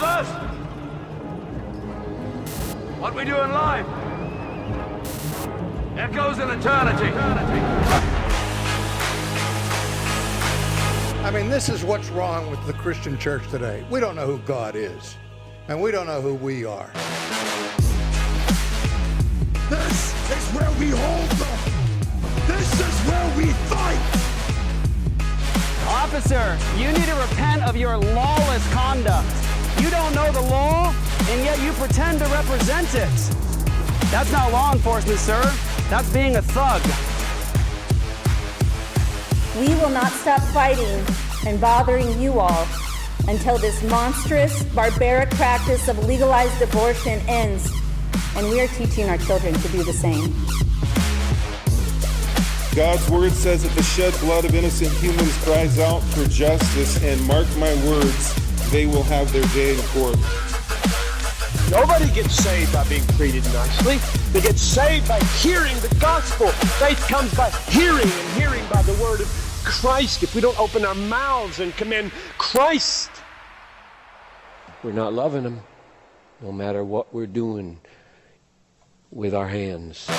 Brothers, what we do in life echoes in eternity. I mean, this is what's wrong with the Christian church today. We don't know who God is, and we don't know who we are. This is where we hold them. This is where we fight. Officer, you need to repent of your lawless conduct. You don't know the law, and yet you pretend to represent it. That's not law enforcement, sir. That's being a thug. We will not stop fighting and bothering you all until this monstrous, barbaric practice of legalized abortion ends, and we are teaching our children to do the same. God's word says that the shed blood of innocent humans cries out for justice, and mark my words, they will have their day in court. Nobody gets saved by being treated nicely. They get saved by hearing the gospel. Faith comes by hearing, and hearing by the word of Christ. If we don't open our mouths and commend Christ, we're not loving him, no matter what we're doing with our hands.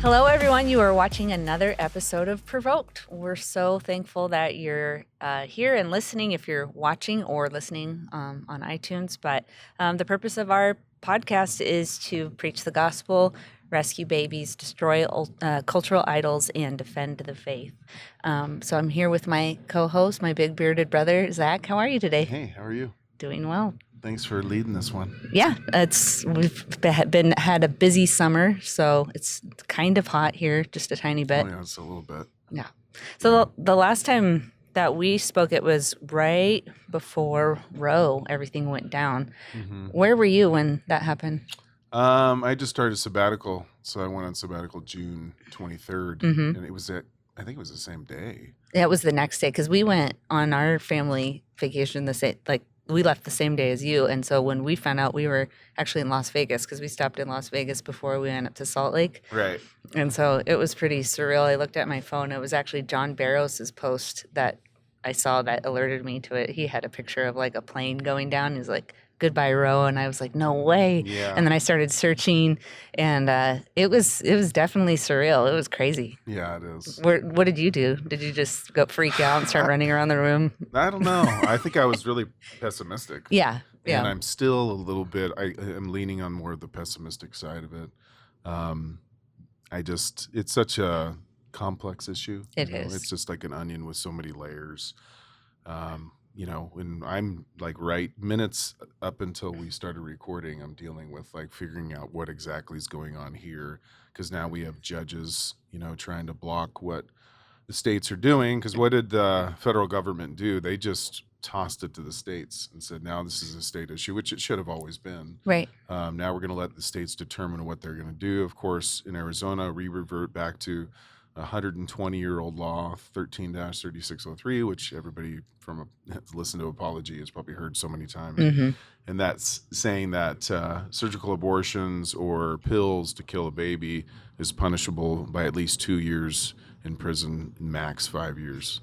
Hello, everyone. You are watching another episode of Provoked. We're so thankful that you're here and listening if you're watching or listening on iTunes. But the purpose of our podcast is to preach the gospel, rescue babies, destroy cultural idols, and defend the faith. So I'm here with my co-host, my big bearded brother, Zach. How are you today? Hey, how are you? Doing well. Thanks for leading this one. Yeah, we've had a busy summer, so it's kind of hot here, just a tiny bit. Oh yeah, it's a little bit. Yeah. So the last time that we spoke, it was right before Roe, everything went down. Mm-hmm. Where were you when that happened? I just started sabbatical, so I went on sabbatical June 23rd, mm-hmm. and I think it was the same day. Yeah, it was the next day because we went on our family vacation we left the same day as you, and so when we found out, we were actually in Las Vegas because we stopped in Las Vegas before we went up to Salt Lake. Right. And so it was pretty surreal. I looked at my phone. It was actually John Barrow's post that I saw that alerted me to it. He had a picture of like a plane going down. He's like, "Goodbye, Roe," and I was like, "No way!" Yeah. And then I started searching, and it was definitely surreal. It was crazy. Yeah, it is. What did you do? Did you just go freak out and start running around the room? I don't know. I think I was really pessimistic. Yeah. And I'm still a little bit. I am leaning on more of the pessimistic side of it. It's such a complex issue. It is. It's just like an onion with so many layers. And I'm like right minutes up until we started recording, I'm dealing with like figuring out what exactly is going on here. Because now we have judges, trying to block what the states are doing. Because what did the federal government do? They just tossed it to the states and said, now this is a state issue, which it should have always been. Right. Now we're going to let the states determine what they're going to do. Of course, in Arizona, we revert back to 120-year-old law, 13-3603, which everybody from listen to Apologia has probably heard so many times. Mm-hmm. And that's saying that surgical abortions or pills to kill a baby is punishable by at least 2 years in prison, max 5 years.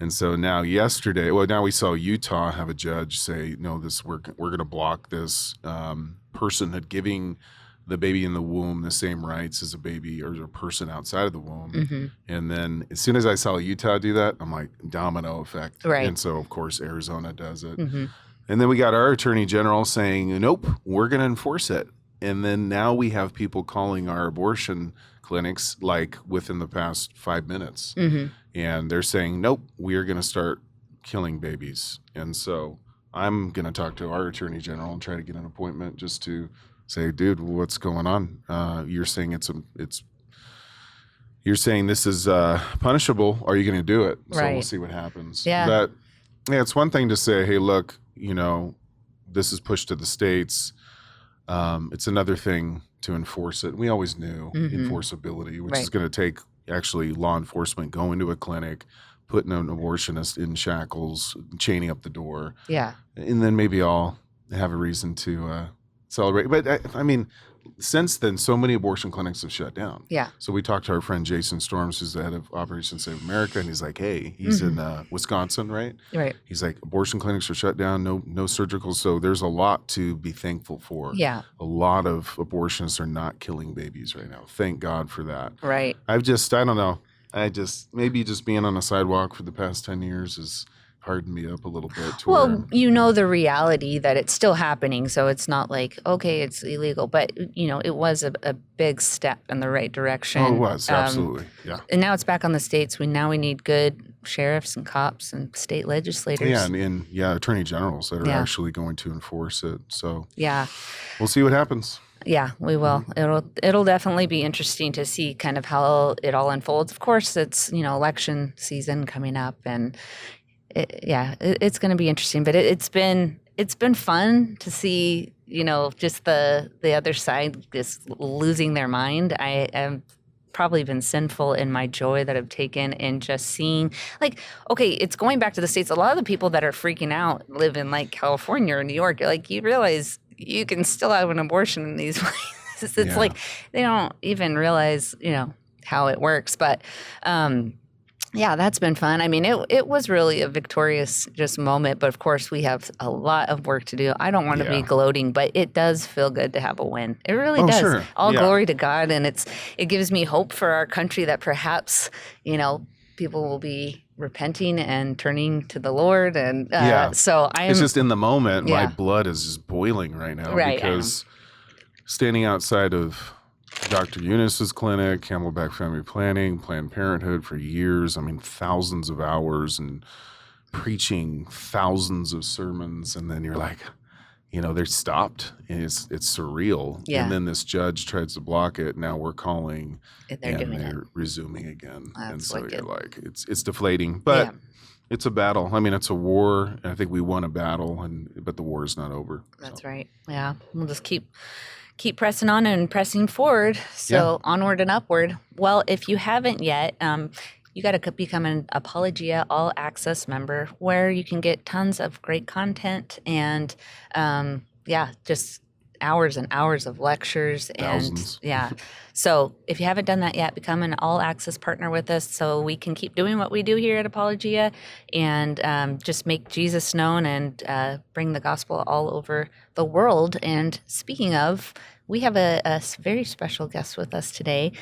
And so now now we saw Utah have a judge say, no, we're going to block this personhood giving the baby in the womb the same rights as a baby or a person outside of the womb. Mm-hmm. And then as soon as I saw Utah do that, I'm like, domino effect. Right. And so, of course, Arizona does it. Mm-hmm. And then we got our attorney general saying, nope, we're going to enforce it. And then now we have people calling our abortion clinics like within the past 5 minutes. Mm-hmm. And they're saying, nope, we are going to start killing babies. And so I'm going to talk to our attorney general and try to get an appointment just to say, dude, what's going on? You're saying you're saying this is punishable. Are you going to do it? So right. We'll see what happens. Yeah. It's one thing to say, hey, look, this is pushed to the states. It's another thing to enforce it. We always knew enforceability, which is going to take actually law enforcement going to a clinic, putting an abortionist in shackles, chaining up the door. Yeah. And then maybe I'll have a reason to celebrate. But I mean, since then, so many abortion clinics have shut down. Yeah. So we talked to our friend Jason Storms, who's the head of Operation Save America, and he's like, hey, he's in Wisconsin, right? Right. He's like, abortion clinics are shut down, no surgical. So there's a lot to be thankful for. Yeah. A lot of abortionists are not killing babies right now. Thank God for that. Right. I don't know. Maybe just being on a sidewalk for the past 10 years has hardened me up a little bit. Well, you know the reality that it's still happening, so it's not like, okay, it's illegal, but, you know, it was a big step in the right direction. Oh, it was, absolutely, yeah. And now it's back on the states. We need good sheriffs and cops and state legislators. Yeah, and attorney generals that are actually going to enforce it. So yeah, we'll see what happens. Yeah, we will. It'll definitely be interesting to see kind of how it all unfolds. Of course, it's, you know, election season coming up, and it's going to be interesting. But it's been fun to see, you know, just the other side just losing their mind. I have probably been sinful in my joy that I've taken in just seeing, like, okay, it's going back to the States. A lot of the people that are freaking out live in like California or New York. Like, you realize you can still have an abortion in these places. It's like they don't even realize, you know, how it works. But yeah, that's been fun. I mean, it was really a victorious just moment. But of course, we have a lot of work to do. I don't want to be gloating, but it does feel good to have a win. It really does. Sure. All glory to God, and it gives me hope for our country that perhaps, you know, people will be repenting and turning to the Lord. And so it's just in the moment, my blood is just boiling right now because standing outside of Dr. Eunice's clinic, Camelback Family Planning, Planned Parenthood for years, I mean, thousands of hours and preaching thousands of sermons. And then you're like, you know, they're stopped, and it's surreal. Yeah. And then this judge tries to block it. Now we're calling, and they're resuming again. That's and so wicked. you're like, it's deflating, but it's a battle. I mean, it's a war, and I think we won a battle, but the war is not over. That's right. Yeah, we'll just keep pressing on and pressing forward. So onward and upward. Well, if you haven't yet, you got to become an Apologia All Access member, where you can get tons of great content and just hours and hours of lectures. Thousands. And so if you haven't done that yet, become an all access partner with us so we can keep doing what we do here at Apologia and just make Jesus known and bring the gospel all over the world. And speaking of, we have a very special guest with us today.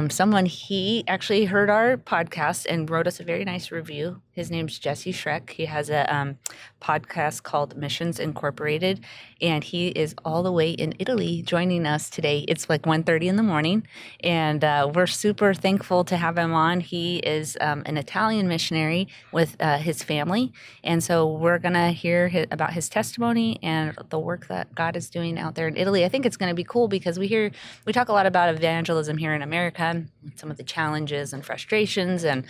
Someone, he actually heard our podcast and wrote us a very nice review. His name's Jesse Schreck. He has a podcast called Missions Incorporated, and he is all the way in Italy joining us today. It's like 1:30 in the morning, and we're super thankful to have him on. He is an Italian missionary with his family, and so we're going to hear about his testimony and the work that God is doing out there in Italy. I think it's going to be cool because we talk a lot about evangelism here in America, some of the challenges and frustrations, and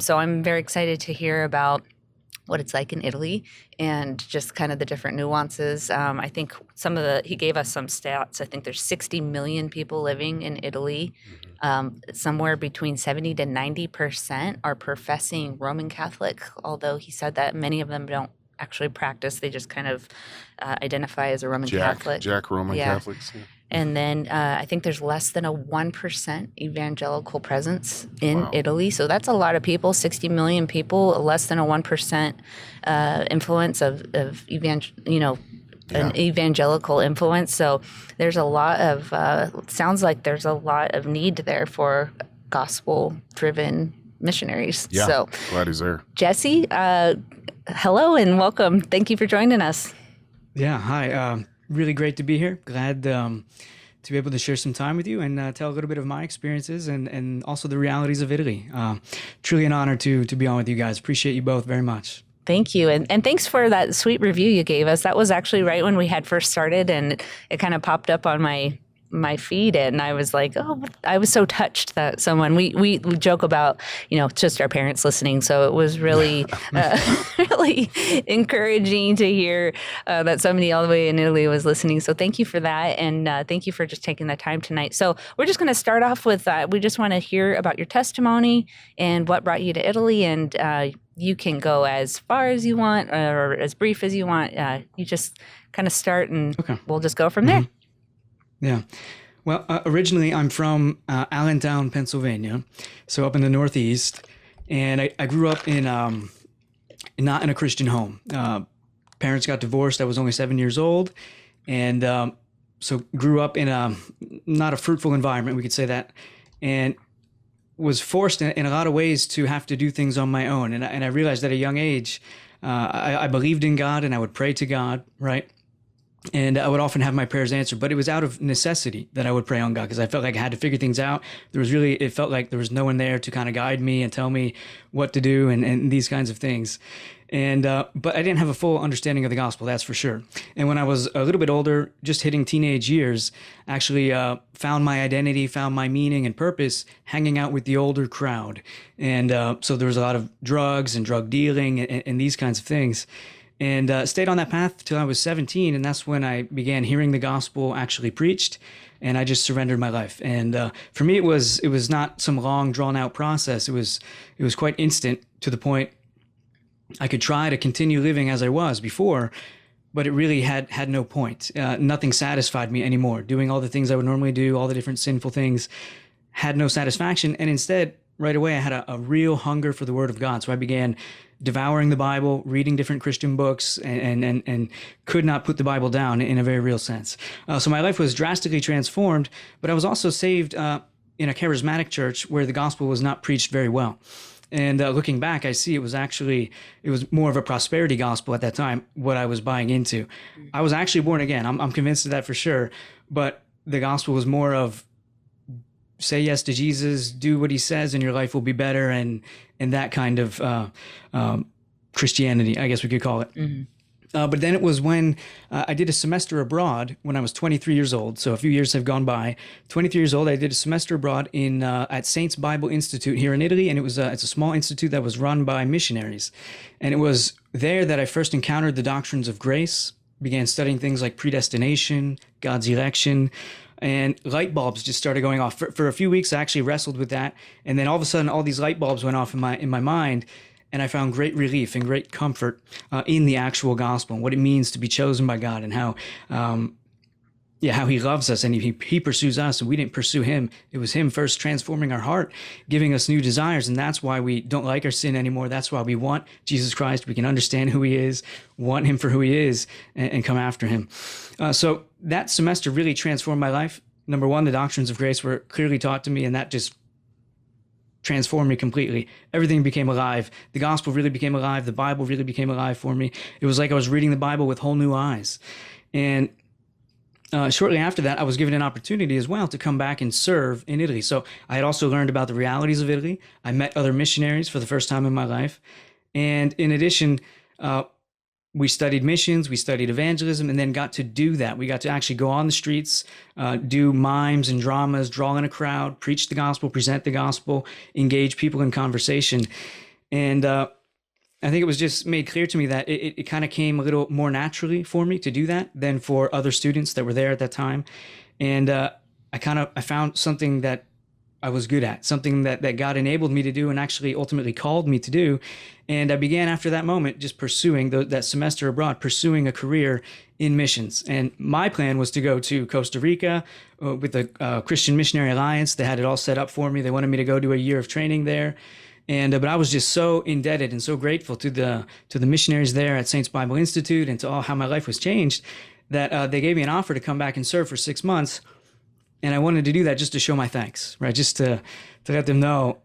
so I'm very excited to hear about what it's like in Italy and just kind of the different nuances. I think he gave us some stats. I think there's 60 million people living in Italy. Somewhere between 70 to 90% are professing Roman Catholic, although he said that many of them don't actually practice. They just kind of identify as a Roman Catholic. Roman Catholics. Yeah. And then I think there's less than a 1% evangelical presence in Italy. So that's a lot of people, 60 million people, less than a 1% influence of an evangelical influence. So there's a lot of, sounds like there's a lot of need there for gospel-driven missionaries. Yeah, so glad he's there. Jesse, hello and welcome. Thank you for joining us. Yeah, hi. Really great to be here. Glad to be able to share some time with you and tell a little bit of my experiences and also the realities of Italy. Truly an honor to be on with you guys. Appreciate you both very much. Thank you. And thanks for that sweet review you gave us. That was actually right when we had first started, and it kind of popped up on my feed, and I was like, I was so touched that someone, we joke about, just our parents listening. So it was really, really encouraging to hear that somebody all the way in Italy was listening. So thank you for that. And thank you for just taking the time tonight. So we're just going to start off with, we just want to hear about your testimony and what brought you to Italy. And you can go as far as you want or as brief as you want. You just kind of start and we'll just go from there. Yeah. Well, originally I'm from Allentown, Pennsylvania, so up in the Northeast, and I grew up in not in a Christian home. Parents got divorced. I was only 7 years old, and so grew up in not a fruitful environment, we could say that, and was forced in a lot of ways to have to do things on my own. And I realized at a young age, I believed in God and I would pray to God, right? And I would often have my prayers answered, but it was out of necessity that I would pray on God because I felt like I had to figure things out. It felt like there was no one there to kind of guide me and tell me what to do and these kinds of things. And but I didn't have a full understanding of the gospel, that's for sure. And when I was a little bit older, just hitting teenage years, actually found my identity, found my meaning and purpose hanging out with the older crowd. And so there was a lot of drugs and drug dealing and these kinds of things. And stayed on that path till I was 17, and that's when I began hearing the gospel actually preached, and I just surrendered my life. And for me, it was not some long, drawn-out process. It was quite instant, to the point I could try to continue living as I was before, but it really had no point. Nothing satisfied me anymore. Doing all the things I would normally do, all the different sinful things, had no satisfaction, and instead, right away, I had a real hunger for the Word of God. So I began devouring the Bible, reading different Christian books, and could not put the Bible down in a very real sense. So my life was drastically transformed, but I was also saved in a charismatic church where the gospel was not preached very well. And looking back, I see it was more of a prosperity gospel at that time, what I was buying into. I was actually born again. I'm convinced of that for sure. But the gospel was more of, say yes to Jesus, do what he says, and your life will be better, and that kind of Christianity, I guess we could call it. Mm-hmm. But then it was when I did a semester abroad when I was 23 years old. So a few years have gone by. 23 years old, I did a semester abroad at Saints Bible Institute here in Italy, and it's a small institute that was run by missionaries. And it was there that I first encountered the doctrines of grace, began studying things like predestination, God's election, and light bulbs just started going off. For a few weeks, I actually wrestled with that, and then all of a sudden, all these light bulbs went off in my mind, and I found great relief and great comfort in the actual gospel and what it means to be chosen by God, and how He loves us and He pursues us, and we didn't pursue Him. It was Him first transforming our heart, giving us new desires, and that's why we don't like our sin anymore. That's why we want Jesus Christ. We can understand who He is, want Him for who He is, and come after Him. So that semester really transformed my life. Number one, the doctrines of grace were clearly taught to me, and that just transformed me completely. Everything became alive. The gospel really became alive. The Bible really became alive for me. It was like I was reading the Bible with whole new eyes. And shortly after that, I was given an opportunity as well to come back and serve in Italy. So I had also learned about the realities of Italy. I met other missionaries for the first time in my life. And in addition, we studied missions, we studied evangelism, and then got to do that. We got to actually go on the streets, do mimes and dramas, draw in a crowd, preach the gospel, present the gospel, engage people in conversation. And I think it was just made clear to me that it kind of came a little more naturally for me to do that than for other students that were there at that time. And I found something that I was good at, something that God enabled me to do and actually ultimately called me to do. And I began after that moment just pursuing that semester abroad, pursuing a career in missions. And my plan was to go to Costa Rica with the Christian Missionary Alliance. They had it all set up for me. They wanted me to go do a year of training there. And but I was just so indebted and so grateful to the missionaries there at Saints Bible Institute and to all how my life was changed that they gave me an offer to come back and serve for 6 months. And I wanted to do that just to show my thanks, right? Just to let them know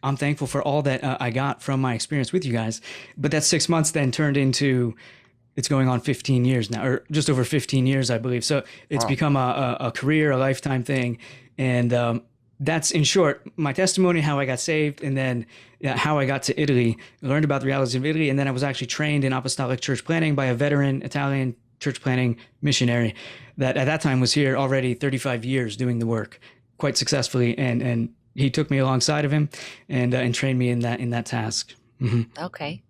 I'm thankful for all that I got from my experience with you guys. But that 6 months then turned into, it's going on 15 years now, or just over 15 years, I believe. So it's become a career, a lifetime thing. And that's, in short, my testimony, how I got saved, and then how I got to Italy, learned about the realities of Italy, and then I was actually trained in apostolic church planning by a veteran Italian church planning missionary that at that time was here already 35 years doing the work quite successfully, and he took me alongside of him and trained me in that task. Mm-hmm. Okay.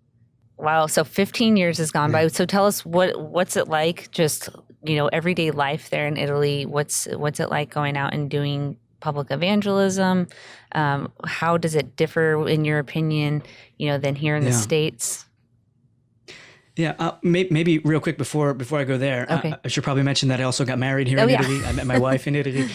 Wow. So 15 years has gone by. So tell us what's it like, just, everyday life there in Italy? What's it like going out and doing public evangelism? How does it differ, in your opinion, than here in the States? Yeah, maybe real quick before I go there, Okay. I should probably mention that I also got married here in Italy. I met my wife in Italy.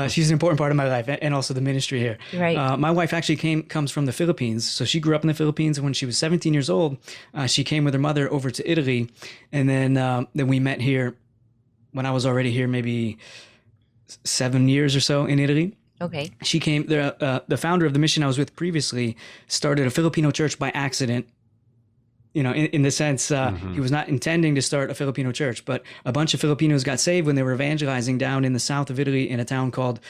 She's an important part of my life, and also the ministry here. Right. My wife actually comes from the Philippines, so she grew up in the Philippines. And when she was 17 years old, she came with her mother over to Italy, and then we met here when I was already here, maybe 7 years or so in Italy. Okay. She came. The founder of the mission I was with previously started a Filipino church by accident. You know, in the sense, he was not intending to start a Filipino church, but a bunch of Filipinos got saved when they were evangelizing down in the south of Italy in a town called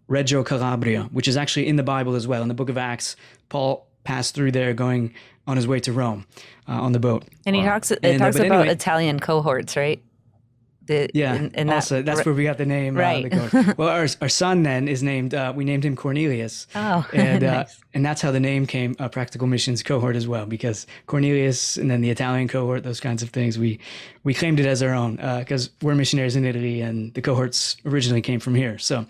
Reggio Calabria, which is actually in the Bible as well. In the book of Acts, Paul passed through there going on his way to Rome on the boat. And he talks about anyway, Italian cohorts, right? Also, that's where we got the name. Right. Well, our son then is named, we named him Cornelius. Oh, and nice. And that's how the name came, Practical Missions Cohort as well, because Cornelius and then the Italian cohort, those kinds of things, we claimed it as our own because we're missionaries in Italy and the cohorts originally came from here. So,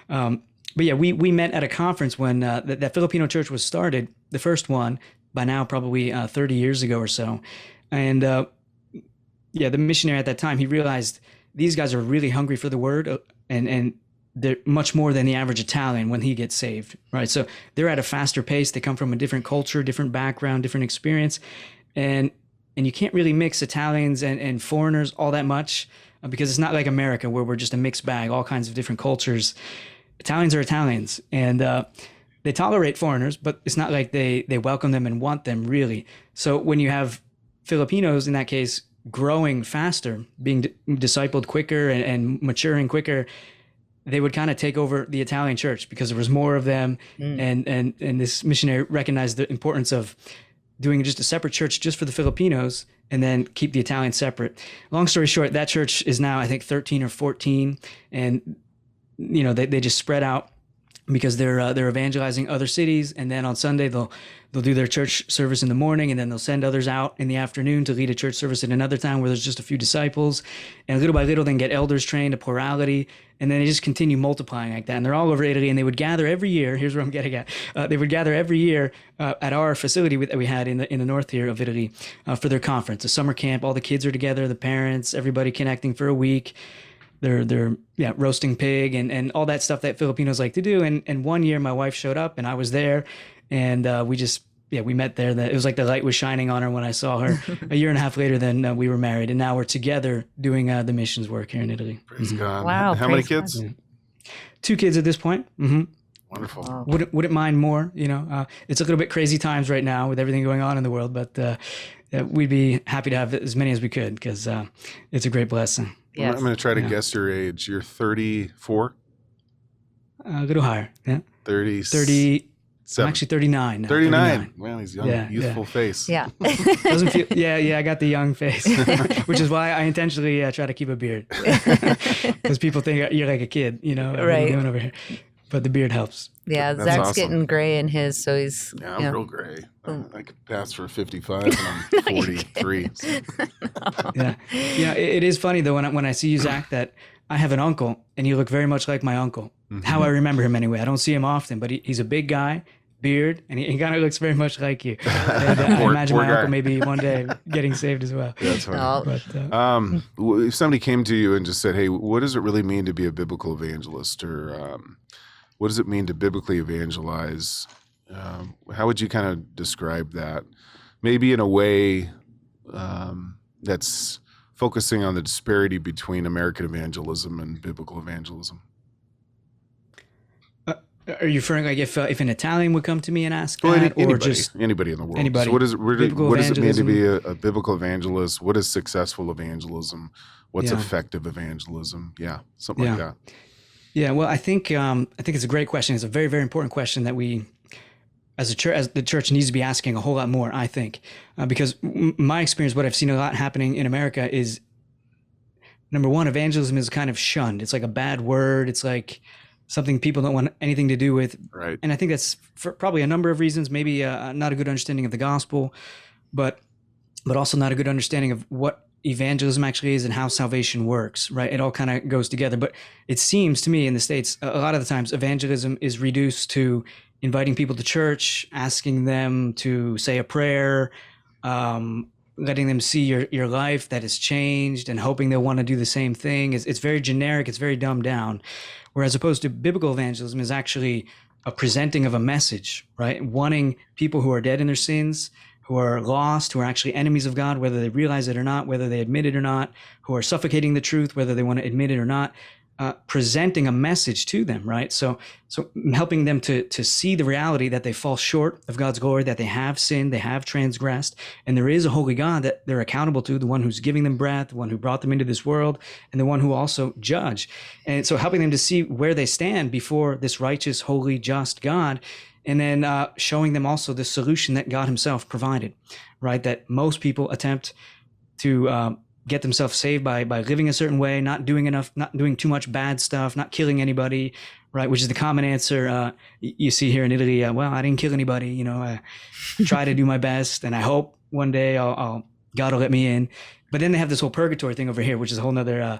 but yeah, we met at a conference when that Filipino church was started, the first one, by now probably 30 years ago or so. And the missionary at that time, he realized these guys are really hungry for the word and they're much more than the average Italian when he gets saved, right? So they're at a faster pace. They come from a different culture, different background, different experience. And you can't really mix Italians and foreigners all that much because it's not like America where we're just a mixed bag, all kinds of different cultures. Italians are Italians and they tolerate foreigners, but it's not like they welcome them and want them really. So when you have Filipinos in that case, growing faster, being discipled quicker and maturing quicker, they would kind of take over the Italian church because there was more of them. And this missionary recognized the importance of doing just a separate church just for the Filipinos and then keep the Italians separate. Long story short, that church is now, I think, 13 or 14. And, you know, they just spread out because they're evangelizing other cities. And then on Sunday, they'll do their church service in the morning, and then they'll send others out in the afternoon to lead a church service in another town where there's just a few disciples. And little by little, then get elders trained, a plurality, and then they just continue multiplying like that. And they're all over Italy, and they would gather every year. Here's where I'm getting at. They would gather every year at our facility that we had in the north here of Italy for their conference, a summer camp. All the kids are together, the parents, everybody connecting for a week. They're roasting pig and all that stuff that Filipinos like to do. And one year my wife showed up and I was there, and we met there. It was like the light was shining on her when I saw her. A year and a half later, then we were married, and now we're together doing the missions work here in Italy. Praise God. Wow. How many kids? 2 kids at this point. Wonderful. Wow. Wouldn't mind more. You know, it's a little bit crazy times right now with everything going on in the world, but we'd be happy to have as many as we could because it's a great blessing. Yes. I'm going to try to guess your age. You're 34? A little higher. Yeah. 30. I'm actually 39 now. 39. Well, he's young, youthful face. Yeah. Doesn't feel. Yeah. I got the young face, which is why I intentionally try to keep a beard because people think you're like a kid. You know, what are you doing over here? But the beard helps. Yeah, That's Zach's awesome. getting gray in his, so he's. Yeah, I'm real gray. I could pass for 55 and I'm 43. Yeah. It is funny though when I see you, Zach, that I have an uncle and you look very much like my uncle. How I remember him anyway. I don't see him often, but he's a big guy, beard, and he kind of looks very much like you. And I imagine my uncle maybe one day getting saved as well. That's funny. Oh. But, if somebody came to you and just said, hey, what does it really mean to be a biblical evangelist? Or what does it mean to biblically evangelize? How would you kind of describe that? Maybe in a way that's focusing on the disparity between American evangelism and biblical evangelism. Are you referring like if an Italian would come to me and ask Well, that, anybody, or just anybody in the world? anybody? So what does it mean to be evangelism? a biblical evangelist? What is successful evagelism? What's Yeah. effective evangelism? Yeah, something like that. Yeah, well, I think it's a great question. It's a very, very important question that we, as the church, needs to be asking a whole lot more. I think because my experience, what I've seen a lot happening in America is, number one, evangelism is kind of shunned. It's like a bad word. It's like something people don't want anything to do with. Right. And I think that's for probably a number of reasons. Maybe not a good understanding of the gospel, but also not a good understanding of what evangelism actually is and how salvation works, right? It all kind of goes together. But it seems to me in the States, a lot of the times evangelism is reduced to inviting people to church, asking them to say a prayer, letting them see your life that has changed and hoping they'll want to do the same thing. It's very generic. It's very dumbed down. Whereas opposed to biblical evangelism is actually a presenting of a message, right? Wanting people who are dead in their sins, who are lost, who are actually enemies of God, whether they realize it or not, whether they admit it or not, who are suffocating the truth, whether they want to admit it or not, presenting a message to them, right? So helping them to see the reality that they fall short of God's glory, that they have sinned, they have transgressed, and there is a holy God that they're accountable to, the one who's giving them breath, the one who brought them into this world, and the one who also judge. And so helping them to see where they stand before this righteous, holy, just God, and then showing them also the solution that God himself provided, right? That most people attempt to get themselves saved by living a certain way, not doing enough, not doing too much bad stuff, not killing anybody, right? Which is the common answer you see here in Italy. Well, I didn't kill anybody, I try to do my best, and I hope one day God will let me in. But then they have this whole purgatory thing over here, which is a whole nother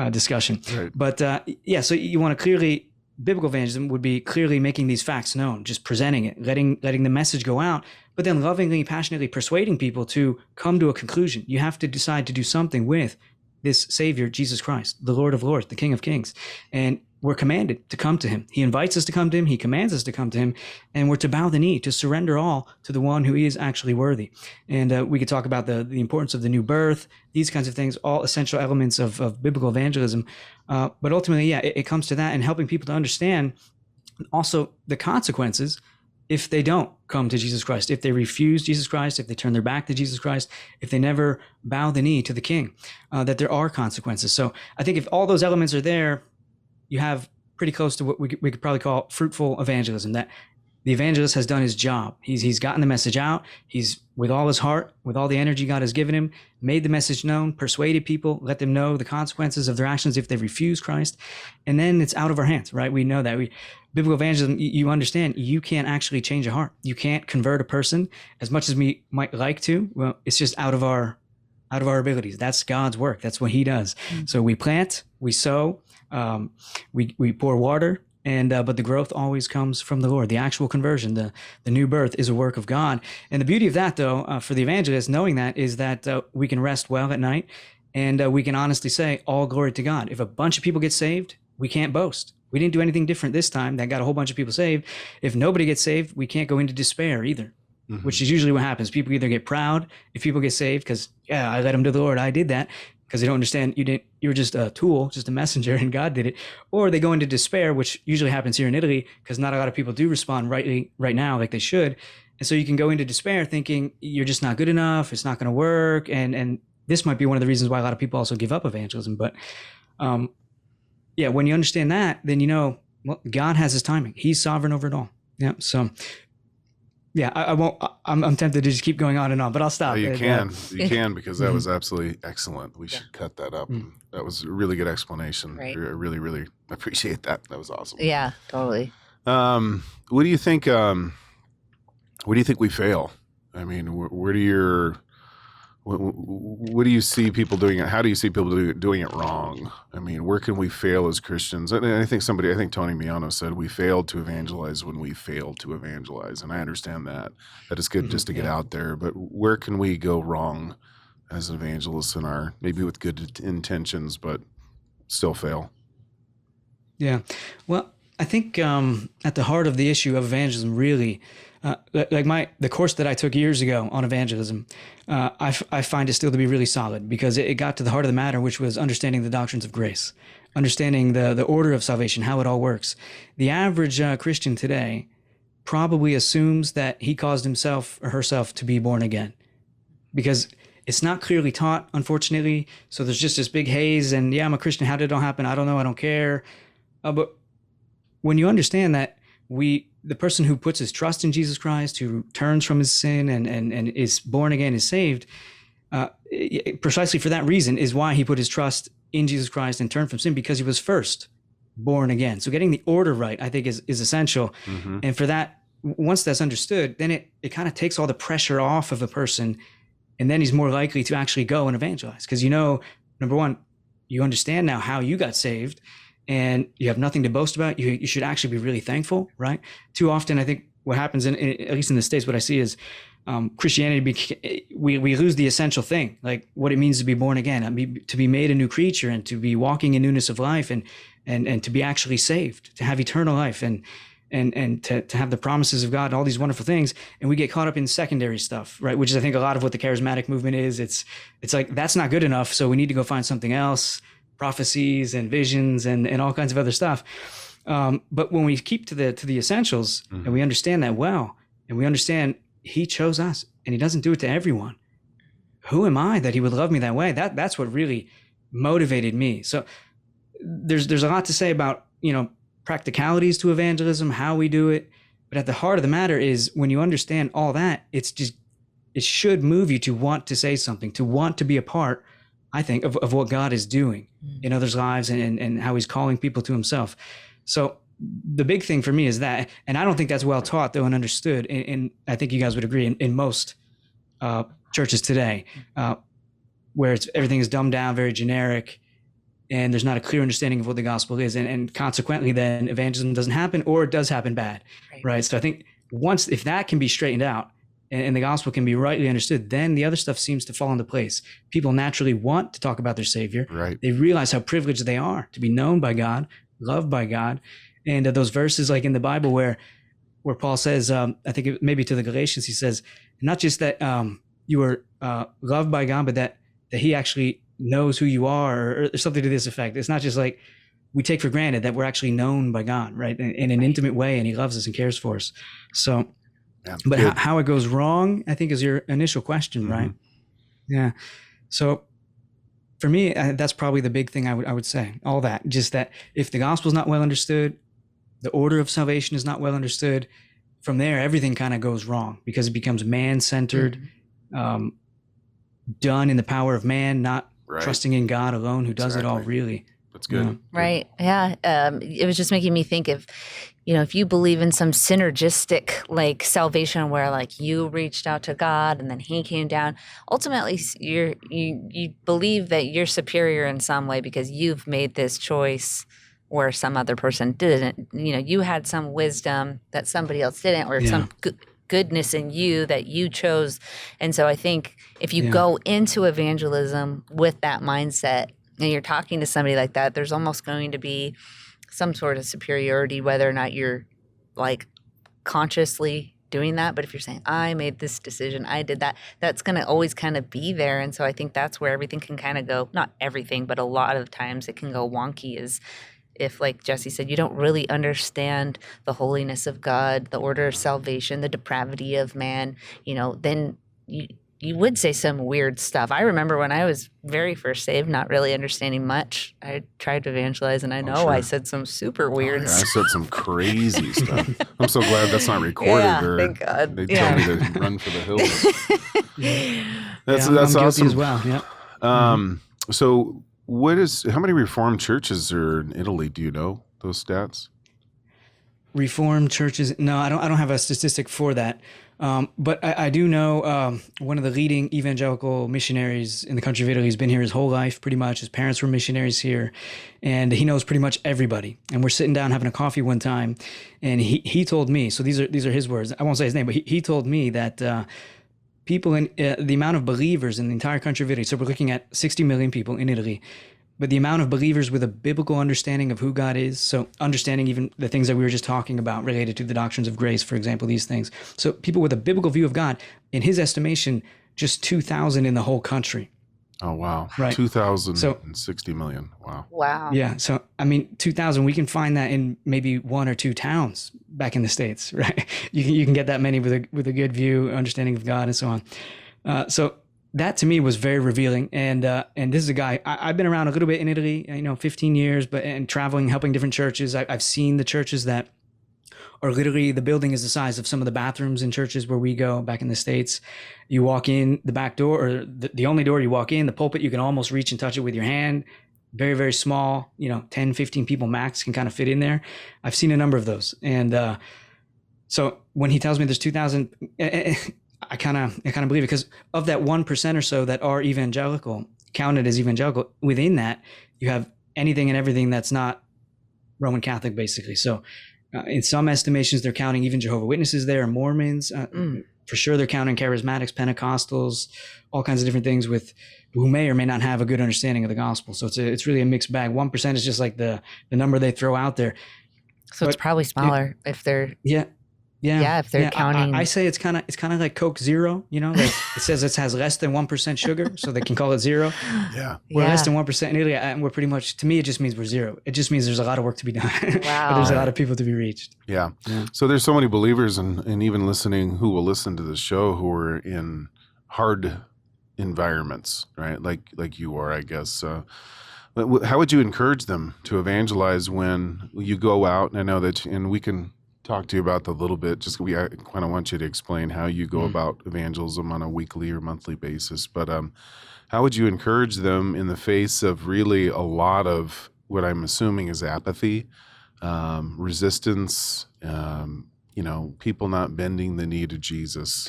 discussion. Right. But so you want to clearly, biblical evangelism would be clearly making these facts known, just presenting it, letting the message go out, but then lovingly, passionately persuading people to come to a conclusion. You have to decide to do something with this Savior, Jesus Christ, the Lord of Lords, the King of Kings. And we're commanded to come to him. He invites us to come to him. He commands us to come to him. And we're to bow the knee, to surrender all to the one who is actually worthy. And we could talk about the importance of the new birth, these kinds of things, all essential elements of biblical evangelism. But ultimately, it comes to that and helping people to understand also the consequences if they don't come to Jesus Christ, if they refuse Jesus Christ, if they turn their back to Jesus Christ, if they never bow the knee to the King, that there are consequences. So I think if all those elements are there, you have pretty close to what we could probably call fruitful evangelism, that the evangelist has done his job. He's gotten the message out. He's, with all his heart, with all the energy God has given him, made the message known, persuaded people, let them know the consequences of their actions if they refuse Christ. And then it's out of our hands, right? We know that. Biblical evangelism, you understand, you can't actually change a heart. You can't convert a person as much as we might like to. Well, it's just out of our abilities. That's God's work. That's what he does. Mm-hmm. So we plant, we sow, we pour water, and but the growth always comes from the Lord. The actual conversion, the new birth, is a work of God. And the beauty of that, though, for the evangelist, knowing that, is that we can rest well at night, and we can honestly say, all glory to God. If a bunch of people get saved, we can't boast. We didn't do anything different this time that got a whole bunch of people saved. If nobody gets saved, we can't go into despair either, mm-hmm. which is usually what happens. People either get proud if people get saved because, I led them to the Lord, I did that, because they don't understand you were just a tool, just a messenger, and God did it. Or they go into despair, which usually happens here in Italy because not a lot of people do respond right now like they should. And so you can go into despair thinking you're just not good enough, it's not going to work. And this might be one of the reasons why a lot of people also give up evangelism. But when you understand that, then God has his timing. He's sovereign over it all. Yeah. So I won't. I'm tempted to just keep going on and on, but I'll stop. You can because that was absolutely excellent. We should cut that up. Mm-hmm. That was a really good explanation. Right. I really, really appreciate that. That was awesome. Yeah, totally. What do you think? Where do you think we fail? I mean, what do you see people doing it? How do you see people doing it wrong? I mean, where can we fail as Christians? And I think Tony Miano said we failed to evangelize when we failed to evangelize. And I understand that it's good just to get out there, but where can we go wrong as evangelists maybe with good intentions, but still fail? Yeah. Well, I think at the heart of the issue of evangelism, really, the course that I took years ago on evangelism, I find it still to be really solid because it got to the heart of the matter, which was understanding the doctrines of grace, understanding the order of salvation, how it all works. The average Christian today probably assumes that he caused himself or herself to be born again because it's not clearly taught, unfortunately. So there's just this big haze and, I'm a Christian. How did it all happen? I don't know. I don't care. But when you understand that the person who puts his trust in Jesus Christ, who turns from his sin and is born again, is saved, precisely for that reason is why he put his trust in Jesus Christ and turned from sin, because he was first born again. So getting the order right, I think, is essential. Mm-hmm. And for that, once that's understood, then it kind of takes all the pressure off of a person, and then he's more likely to actually go and evangelize. Because number one, you understand now how you got saved, and you have nothing to boast about. You should actually be really thankful, right? Too often, I think what happens, at least in the States, what I see is Christianity, we lose the essential thing, like what it means to be born again, to be made a new creature, and to be walking in newness of life, and to be actually saved, to have eternal life, and to have the promises of God, all these wonderful things. And we get caught up in secondary stuff, right? Which is, I think, a lot of what the charismatic movement is. It's like, that's not good enough, so we need to go find something else, prophecies and visions and all kinds of other stuff. But when we keep to the essentials, and we understand that well, and we understand he chose us and he doesn't do it to everyone. Who am I that he would love me that way? That's what really motivated me. So there's a lot to say about, practicalities to evangelism, how we do it. But at the heart of the matter is, when you understand all that, it should move you to want to say something, to want to be a part, I think, of what God is doing in others' lives, and how he's calling people to himself. So the big thing for me is that, and I don't think that's well taught, though, and understood. And I think you guys would agree in most churches today, where everything is dumbed down, very generic, and there's not a clear understanding of what the gospel is. And consequently, then evangelism doesn't happen, or it does happen bad, right? So I think if that can be straightened out, and the gospel can be rightly understood, then the other stuff seems to fall into place. People naturally want to talk about their Savior. Right. They realize how privileged they are to be known by God, loved by God. And those verses like in the Bible where Paul says, I think maybe to the Galatians, he says, not just that you are loved by God, but that he actually knows who you are, or something to this effect. It's not just like we take for granted that we're actually known by God, right? In an intimate way, and he loves us and cares for us. So, yeah, but how it goes wrong, I think, is your initial question, right? Yeah. So for me, that's probably the big thing I would say. All that, just that if the gospel is not well understood, the order of salvation is not well understood, from there, everything kind of goes wrong, because it becomes man-centered, done in the power of man, not trusting in God alone, who does it all, really. That's good. Right. Yeah. It was just making me think of, if you believe in some synergistic like salvation where like you reached out to God and then he came down, ultimately you believe that you're superior in some way because you've made this choice where some other person didn't. You had some wisdom that somebody else didn't, or some goodness in you that you chose. And so I think if you go into evangelism with that mindset, and you're talking to somebody like that, there's almost going to be some sort of superiority, whether or not you're like consciously doing that. But if you're saying, I made this decision, I did that, that's going to always kind of be there. And so I think that's where everything can kind of go, not everything, but a lot of times it can go wonky, is if, like Jesse said, you don't really understand the holiness of God, the order of salvation, the depravity of man, then you would say some weird stuff. I remember when I was very first saved, not really understanding much. I tried to evangelize, and I know I said some super weird stuff. I said some crazy stuff. I'm so glad that's not recorded. Yeah, thank God. They told me to run for the hills. That's I'm awesome as well. Yeah. So how many Reformed churches are in Italy? Do you know those stats? Reformed churches? No, I don't have a statistic for that. But I do know one of the leading evangelical missionaries in the country of Italy has been here his whole life, pretty much. His parents were missionaries here, and he knows pretty much everybody. And we're sitting down having a coffee one time, and he told me, so these are his words. I won't say his name, but he told me that people in the amount of believers in the entire country of Italy, so we're looking at 60 million people in Italy, but the amount of believers with a biblical understanding of who God is, so understanding even the things that we were just talking about related to the doctrines of grace, for example, these things. So people with a biblical view of God, in his estimation, just 2,000 in the whole country. Oh, wow. Right. 2,060 million. Wow. Wow. Yeah. So, 2,000, we can find that in maybe one or two towns back in the States, right? You can get that many with a good view, understanding of God, and so on. So that to me was very revealing. And this is a guy, I've been around a little bit in Italy, 15 years, and traveling, helping different churches. I've seen the churches that are literally, the building is the size of some of the bathrooms in churches where we go back in the States. You walk in the back door, or the only door you walk in, the pulpit, you can almost reach and touch it with your hand. Very, very small, 10, 15 people max can kind of fit in there. I've seen a number of those. And so when he tells me there's 2,000, I kind of believe it, because of that 1% or so that are evangelical, counted as evangelical, within that you have anything and everything that's not Roman Catholic, basically. So in some estimations, they're counting even Jehovah's Witnesses there, Mormons, for sure they're counting charismatics, Pentecostals, all kinds of different things with who may or may not have a good understanding of the gospel. So it's really a mixed bag. 1% is just like the number they throw out there. So it's probably smaller if they're if they're counting. I say it's kind of like Coke Zero, like it says it has less than 1% sugar, so they can call it zero. Yeah, we're less than 1% in Italy, and we're pretty much, to me, it just means we're zero. It just means there's a lot of work to be done. Wow. But there's a lot of people to be reached. Yeah. So there's so many believers and even listening who will listen to the show who are in hard environments, right? Like you are, I guess. How would you encourage them to evangelize when you go out? And I know that, and we can talk to you about that a little bit. I kind of want you to explain how you go about evangelism on a weekly or monthly basis. But how would you encourage them in the face of really a lot of what I'm assuming is apathy, resistance, people not bending the knee to Jesus?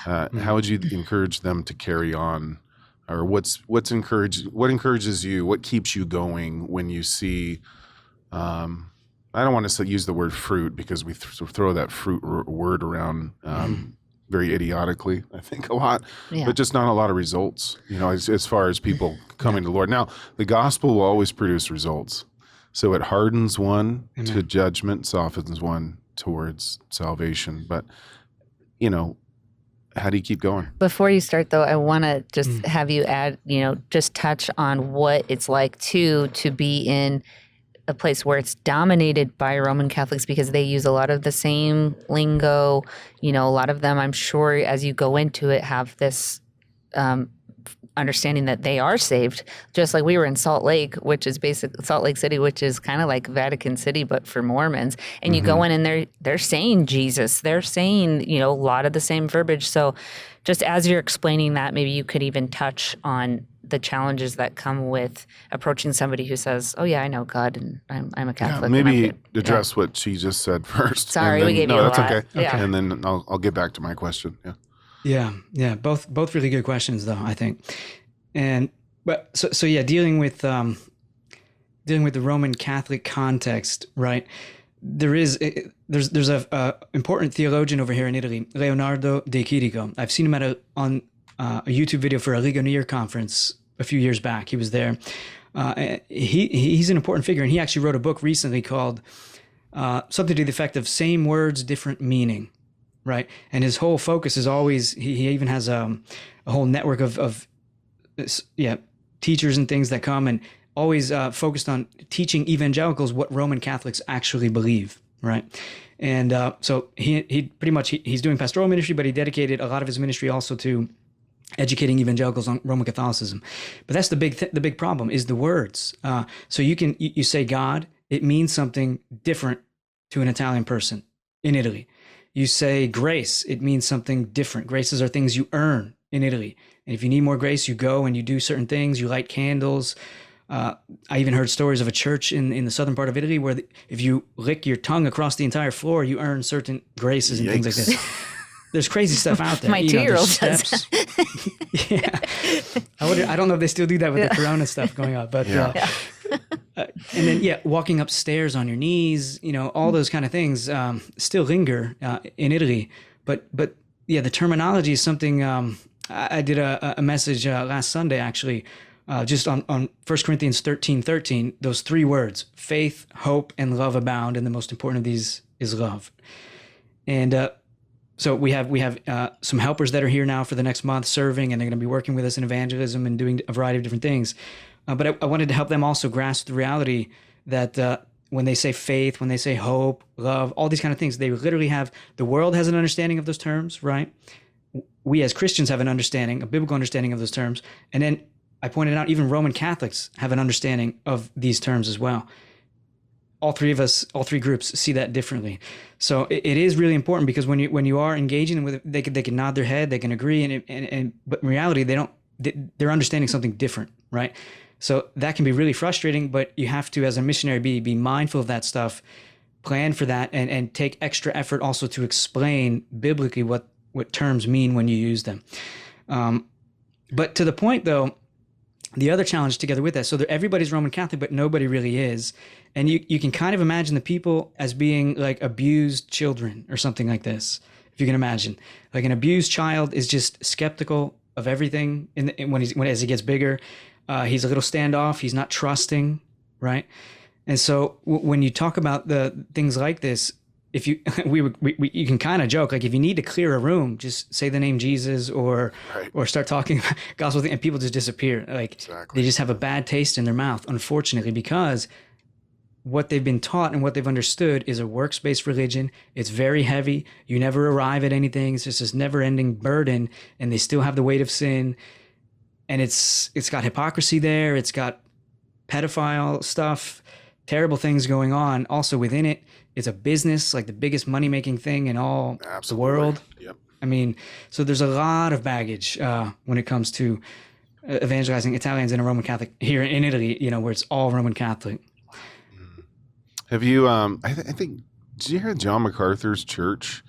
How would you encourage them to carry on? Or what encourages you? What keeps you going when you see? I don't want to use the word fruit because we throw that fruit word around very idiotically, I think, a lot, but just not a lot of results, as far as people coming to the Lord. Now, the gospel will always produce results. So it hardens one to judgment, softens one towards salvation. But, how do you keep going? Before you start, though, I want to just have you add, just touch on what it's like to be in a place where it's dominated by Roman Catholics, because they use a lot of the same lingo. A lot of them, I'm sure, as you go into it, have this understanding that they are saved. Just like we were in Salt Lake, which is Salt Lake City, which is kind of like Vatican City, but for Mormons. And you go in and they're saying Jesus. They're saying, a lot of the same verbiage. So just as you're explaining that, maybe you could even touch on the challenges that come with approaching somebody who says, "Oh yeah, I know God, and I'm a Catholic." Yeah, maybe address what she just said first. Sorry, we gave you a lot. Okay. Yeah. And then I'll get back to my question. Yeah. Both really good questions, though, I think. Dealing with the Roman Catholic context, right? There's a important theologian over here in Italy, Leonardo De Chirico. I've seen him on a YouTube video for a Ligonier conference a few years back. He was there. He's an important figure, and he actually wrote a book recently called something to the effect of "Same Words, Different Meaning," right? And his whole focus is always, he even has a whole network of teachers and things that come and always focused on teaching evangelicals what Roman Catholics actually believe, right? And so he pretty much, he's doing pastoral ministry, but he dedicated a lot of his ministry also to educating evangelicals on Roman Catholicism. But that's the big problem is the words. So you say God, it means something different to an Italian person in Italy. You say grace, it means something different. Graces are things you earn in Italy. And if you need more grace, you go and you do certain things. You light candles. I even heard stories of a church in the southern part of Italy where if you lick your tongue across the entire floor, you earn certain graces and things like this. There's crazy stuff out there. My 2-year-old does that. Yeah. I don't know if they still do that with the Corona stuff going on, but and then walking upstairs on your knees, all those kind of things still linger in Italy. But the terminology is something. I did a message last Sunday actually, just on 1 Corinthians 13:13. Those 3 words: faith, hope, and love abound, and the most important of these is love. And so we have some helpers that are here now for the next month serving, and they're going to be working with us in evangelism and doing a variety of different things. But I wanted to help them also grasp the reality that when they say faith, when they say hope, love, all these kind of things, they literally the world has an understanding of those terms, right? We as Christians have a biblical understanding of those terms. And then I pointed out even Roman Catholics have an understanding of these terms as well. All three groups see that differently. So it is really important because when you are engaging with it, they can nod their head, they can agree, but in reality they're understanding something different, right? So that can be really frustrating, but you have to, as a missionary, be mindful of that stuff, plan for that, and take extra effort also to explain biblically what terms mean when you use them. But to the point, though, the other challenge together with that, so everybody's Roman Catholic, but nobody really is. And you can kind of imagine the people as being like abused children or something like this. if you can imagine. Like an abused child is just skeptical of everything as he gets bigger. He's a little standoff. He's not trusting, right? And so when you talk about the things like this, if you you can kind of joke, like if you need to clear a room, just say the name Jesus or start talking about gospel thing, and people just disappear. Like They just have a bad taste in their mouth, unfortunately, because what they've been taught and what they've understood is a works-based religion. It's very heavy. You never arrive at anything. It's just this never-ending burden, and they still have the weight of sin. And it's got hypocrisy there. It's got pedophile stuff, terrible things going on. Also within it, it's a business, like the biggest money-making thing in all the world. Yep. I mean, so there's a lot of baggage when it comes to evangelizing Italians in a Roman Catholic here in Italy, where it's all Roman Catholic. Have you, I think, did you hear John MacArthur's church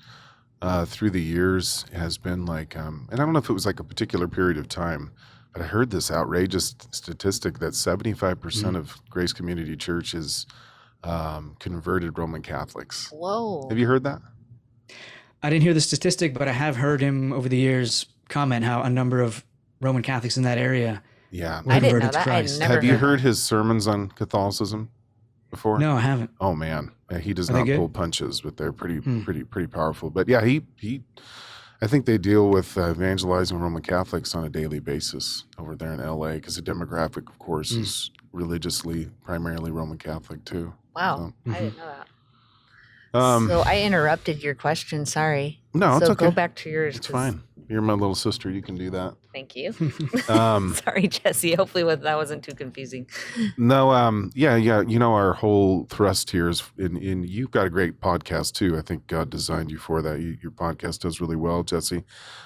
through the years has been like, and I don't know if it was like a particular period of time, but I heard this outrageous statistic that 75% of Grace Community Church is converted Roman Catholics. Whoa. Have you heard that? I didn't hear the statistic, but I have heard him over the years comment how a number of Roman Catholics in that area were I didn't know converted to that. Christ. Have you heard his sermons on Catholicism before? No, I haven't. Oh man, he does Are they not good? pull punches, but they're pretty powerful. But yeah, he I think they deal with evangelizing Roman Catholics on a daily basis over there in LA because the demographic, of course, is religiously primarily Roman Catholic too. Wow, I didn't know that. So I interrupted your question. Sorry. No, it's so okay. go back to yours. It's fine. You're my little sister. You can do that. Thank you. Sorry, Jesse. Hopefully that wasn't too confusing. No, yeah. Our whole thrust here is in you've got a great podcast too. I think God designed you for that. Your podcast does really well, Jesse.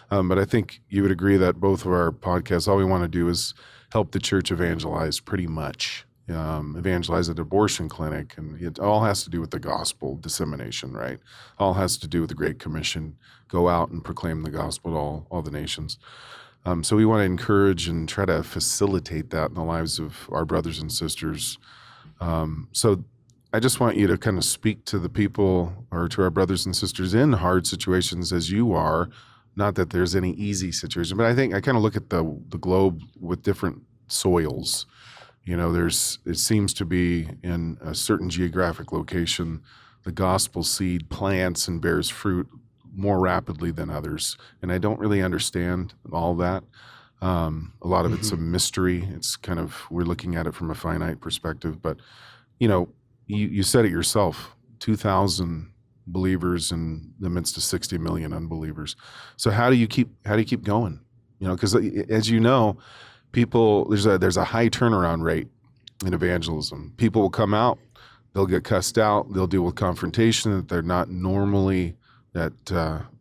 But I think you would agree that both of our podcasts, all we want to do is help the church evangelize pretty much. Evangelize at abortion clinic, and it all has to do with the gospel dissemination, right? All has to do with the Great Commission, go out and proclaim the gospel to all the nations. So we want to encourage and try to facilitate that in the lives of our brothers and sisters. So I just want you to kind of speak to the people or to our brothers and sisters in hard situations as you are, not that there's any easy situation, but I think I kind of look at the globe with different soils. It seems to be in a certain geographic location, the gospel seed plants and bears fruit more rapidly than others. And I don't really understand all that. A lot of it's a mystery. It's kind of, we're looking at it from a finite perspective, but you said it yourself, 2,000 believers in the midst of 60 million unbelievers. So how do you keep going? Because as you know, people, there's a high turnaround rate in evangelism. People will come out, they'll get cussed out, they'll deal with confrontation that they're not normally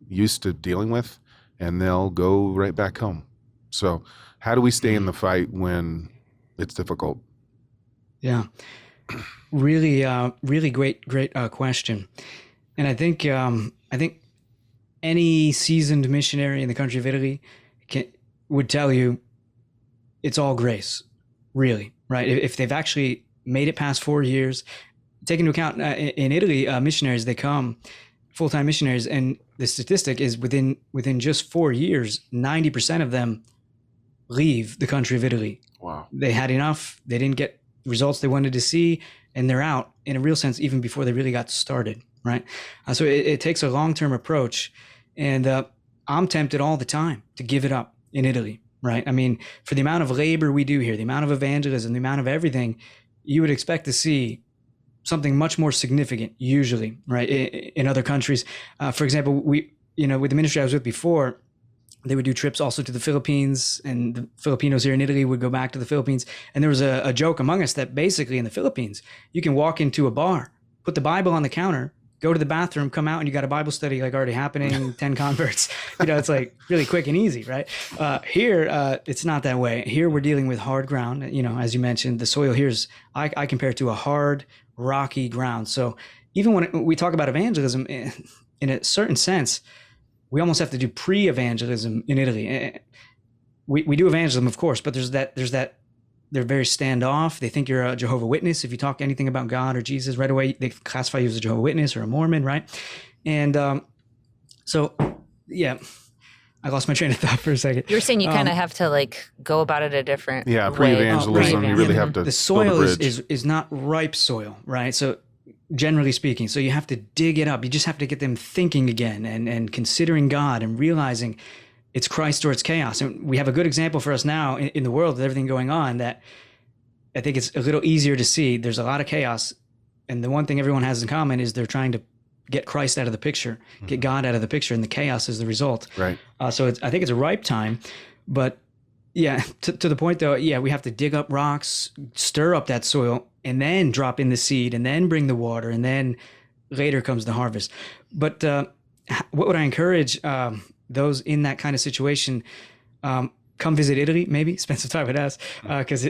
used to dealing with, and they'll go right back home. So how do we stay in the fight when it's difficult? Yeah, really great question. And I think any seasoned missionary in the country of Italy would tell you it's all grace, really, right? If they've actually made it past 4 years, take into account in Italy, missionaries, they come, full-time missionaries, and the statistic is within just 4 years, 90% of them leave the country of Italy. Wow. They had enough, they didn't get results they wanted to see, and they're out in a real sense even before they really got started, right? So it takes a long-term approach, and I'm tempted all the time to give it up in Italy. Right. I mean, for the amount of labor we do here, the amount of evangelism, the amount of everything, you would expect to see something much more significant usually, right? In other countries. For example, with the ministry I was with before, they would do trips also to the Philippines, and the Filipinos here in Italy would go back to the Philippines. And there was a joke among us that basically in the Philippines, you can walk into a bar, put the Bible on the counter, go to the bathroom, come out, and you got a Bible study like already happening, 10 converts. It's like really quick and easy, right? Here, it's not that way. Here we're dealing with hard ground. As you mentioned, the soil here is, I compare it to a hard, rocky ground. So even when we talk about evangelism, in a certain sense, we almost have to do pre-evangelism in Italy. We do evangelism, of course, but there's that they're very standoff. They think you're a Jehovah Witness. If you talk anything about God or Jesus, right away they classify you as a Jehovah Witness or a Mormon, right? And So, yeah, I lost my train of thought for a second. You're saying you kind of have to like go about it a different way. Pre-evangelism, you really have to the soil build a bridge. is not ripe soil, right? So generally speaking, so you have to dig it up. You just have to get them thinking again and considering God and realizing it's Christ or it's chaos. And we have a good example for us now in the world with everything going on that I think it's a little easier to see. There's a lot of chaos. And the one thing everyone has in common is they're trying to get Christ out of the picture, get God out of the picture, and the chaos is the result. Right. So I think it's a ripe time, but yeah, to the point though, yeah, we have to dig up rocks, stir up that soil, and then drop in the seed, and then bring the water, and then later comes the harvest. But what would I encourage those in that kind of situation? Come visit Italy, maybe spend some time with us, because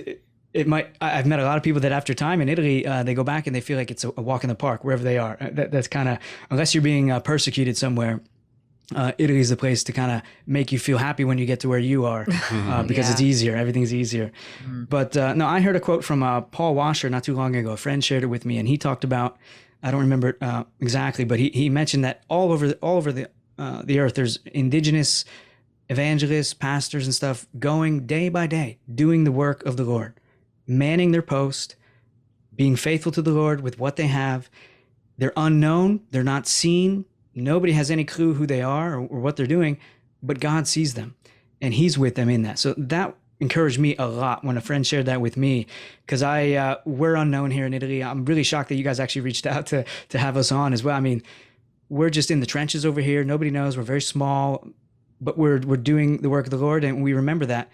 it might. I've met a lot of people that after time in Italy, they go back and they feel like it's a walk in the park wherever they are. That's kind of, unless you're being persecuted somewhere, Italy is the place to kind of make you feel happy when you get to where you are, because it's easier. Everything's easier. But no, I heard a quote from Paul Washer not too long ago. A friend shared it with me, and he talked about, I don't remember it exactly, but he mentioned that all over the earth, there's indigenous evangelists, pastors, and stuff going day by day, doing the work of the Lord, manning their post, being faithful to the Lord with what they have. They're unknown. They're not seen. Nobody has any clue who they are or what they're doing, but God sees them and he's with them in that. So that encouraged me a lot when a friend shared that with me, because we're unknown here in Italy. I'm really shocked that you guys actually reached out to have us on as well. I mean, we're just in the trenches over here. Nobody knows. We're very small, but we're doing the work of the Lord. And we remember that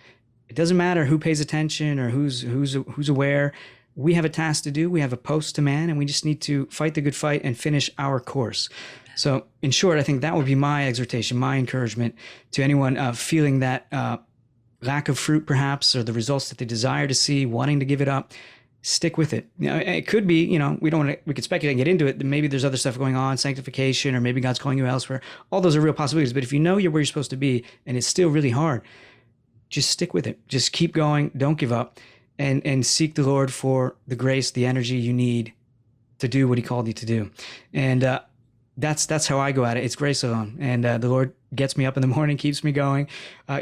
it doesn't matter who pays attention or who's aware. We have a task to do. We have a post to man, and we just need to fight the good fight and finish our course. So in short, I think that would be my exhortation, my encouragement to anyone feeling that lack of fruit perhaps, or the results that they desire to see, wanting to give it up. Stick with it. You know, it could be, we could speculate and get into it. Maybe there's other stuff going on, sanctification, or maybe God's calling you elsewhere. All those are real possibilities. But if you know you're where you're supposed to be and it's still really hard, just stick with it. Just keep going. Don't give up, and seek the Lord for the grace, the energy you need to do what he called you to do. And that's how I go at it. It's grace alone. And the Lord gets me up in the morning, keeps me going,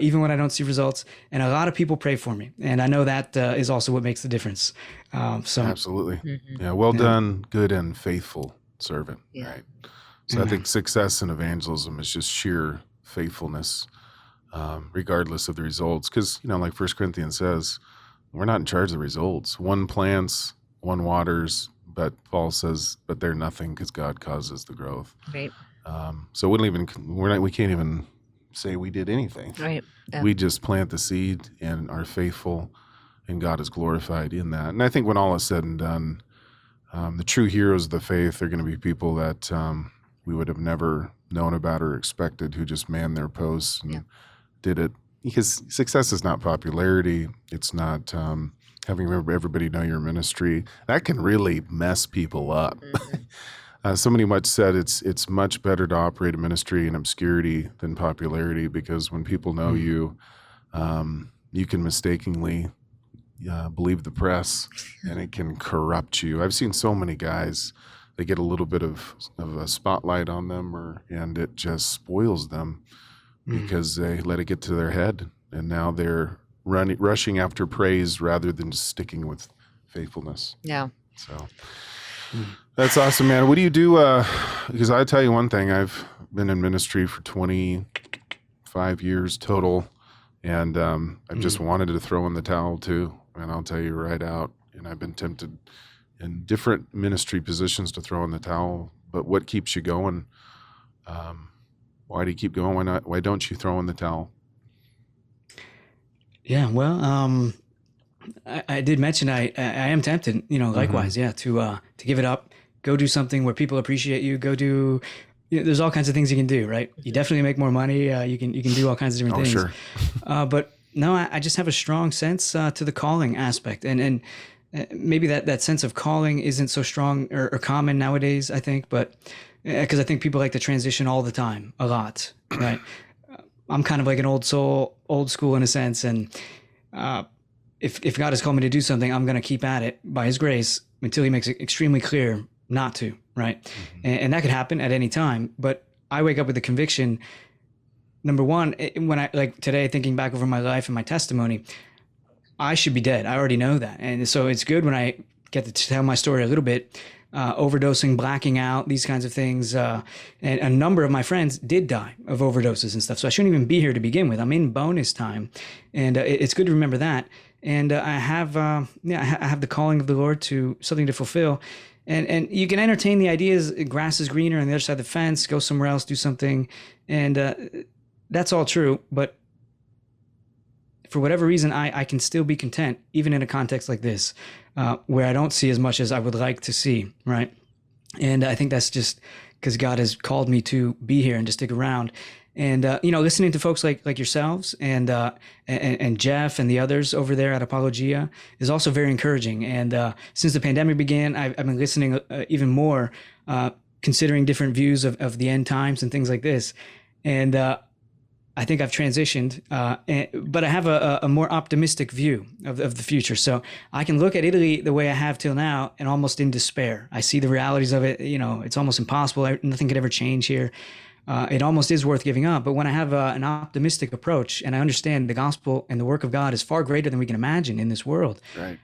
even when I don't see results. And a lot of people pray for me. And I know that is also what makes the difference. So absolutely. Yeah. Well done, good and faithful servant. Yeah. Right. So I think success in evangelism is just sheer faithfulness, regardless of the results. Because, like 1 Corinthians says, we're not in charge of the results. One plants, one waters, but Paul says, but they're nothing because God causes the growth. Right. So we can't even say we did anything. Right. Yeah. We just plant the seed and are faithful, and God is glorified in that. And I think when all is said and done, the true heroes of the faith are going to be people that we would have never known about or expected, who just manned their posts and did it. Because success is not popularity. It's not having everybody know your ministry. That can really mess people up. Somebody much said it's much better to operate a ministry in obscurity than popularity, because when people know you, you can mistakenly believe the press, and it can corrupt you. I've seen so many guys, they get a little bit of a spotlight on them, and it just spoils them because they let it get to their head, and now they're rushing after praise rather than just sticking with faithfulness. Yeah. So that's awesome, man. What do you do? Because I tell you one thing, I've been in ministry for 25 years total, and I've just wanted to throw in the towel too. And I'll tell you right out, and I've been tempted in different ministry positions to throw in the towel. But what keeps you going? Why do you keep going? Why don't you throw in the towel? Yeah, well, I did mention I am tempted, likewise, to give it up, go do something where people appreciate you, go do, there's all kinds of things you can do, right? You definitely make more money, you can do all kinds of different things. Sure. But no, I just have a strong sense to the calling aspect, and maybe that sense of calling isn't so strong or common nowadays, I think, but because I think people like to transition all the time, a lot, right? I'm kind of like an old school in a sense, and if God has called me to do something, I'm going to keep at it by his grace until he makes it extremely clear not to, right? And that could happen at any time, but I wake up with the conviction, number one, when I, like today, thinking back over my life and my testimony, I should be dead. I already know that. And so it's good when I get to tell my story a little bit, overdosing, blacking out, these kinds of things. And a number of my friends did die of overdoses and stuff. So I shouldn't even be here to begin with. I'm in bonus time. And it's good to remember that. And I have the calling of the Lord to something to fulfill. And you can entertain the ideas, grass is greener on the other side of the fence, go somewhere else, do something. And that's all true. But for whatever reason, I can still be content, even in a context like this, where I don't see as much as I would like to see, right? And I think that's just because God has called me to be here and to stick around. And, listening to folks like yourselves and Jeff and the others over there at Apologia is also very encouraging. And since the pandemic began, I've been listening even more, considering different views of the end times and things like this. And I think I've transitioned, but I have a more optimistic view of the future. So I can look at Italy the way I have till now and almost in despair. I see the realities of it. It's almost impossible. Nothing could ever change here. It almost is worth giving up. But when I have an optimistic approach and I understand the gospel and the work of God is far greater than we can imagine in this world, Right.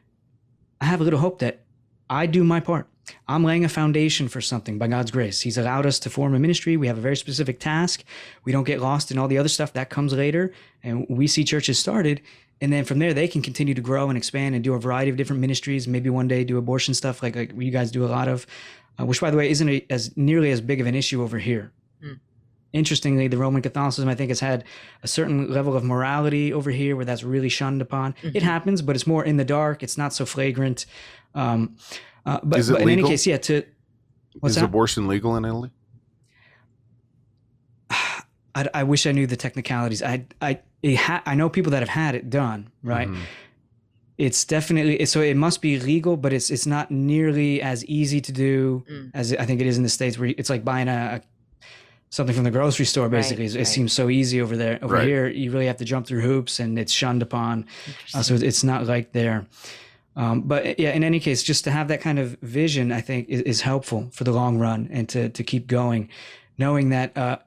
I have a little hope that I do my part. I'm laying a foundation for something by God's grace. He's allowed us to form a ministry. We have a very specific task. We don't get lost in all the other stuff that comes later. And we see churches started. And then from there, they can continue to grow and expand and do a variety of different ministries. Maybe one day do abortion stuff like you guys do a lot of, which, by the way, isn't as nearly as big of an issue over here. Interestingly, the Roman Catholicism, I think, has had a certain level of morality over here where that's really shunned upon. It happens, but it's more in the dark. It's not so flagrant. But in any case, yeah. Is abortion legal in Italy? I wish I knew the technicalities. I know people that have had it done, right? Mm-hmm. It's definitely, so it must be legal, but it's not nearly as easy to do as I think it is in the States, where it's like buying something from the grocery store, basically. It seems so easy over there. Over here, you really have to jump through hoops and it's shunned upon. So it's not like there. But yeah, in any case, just to have that kind of vision, I think is helpful for the long run and to keep going, knowing that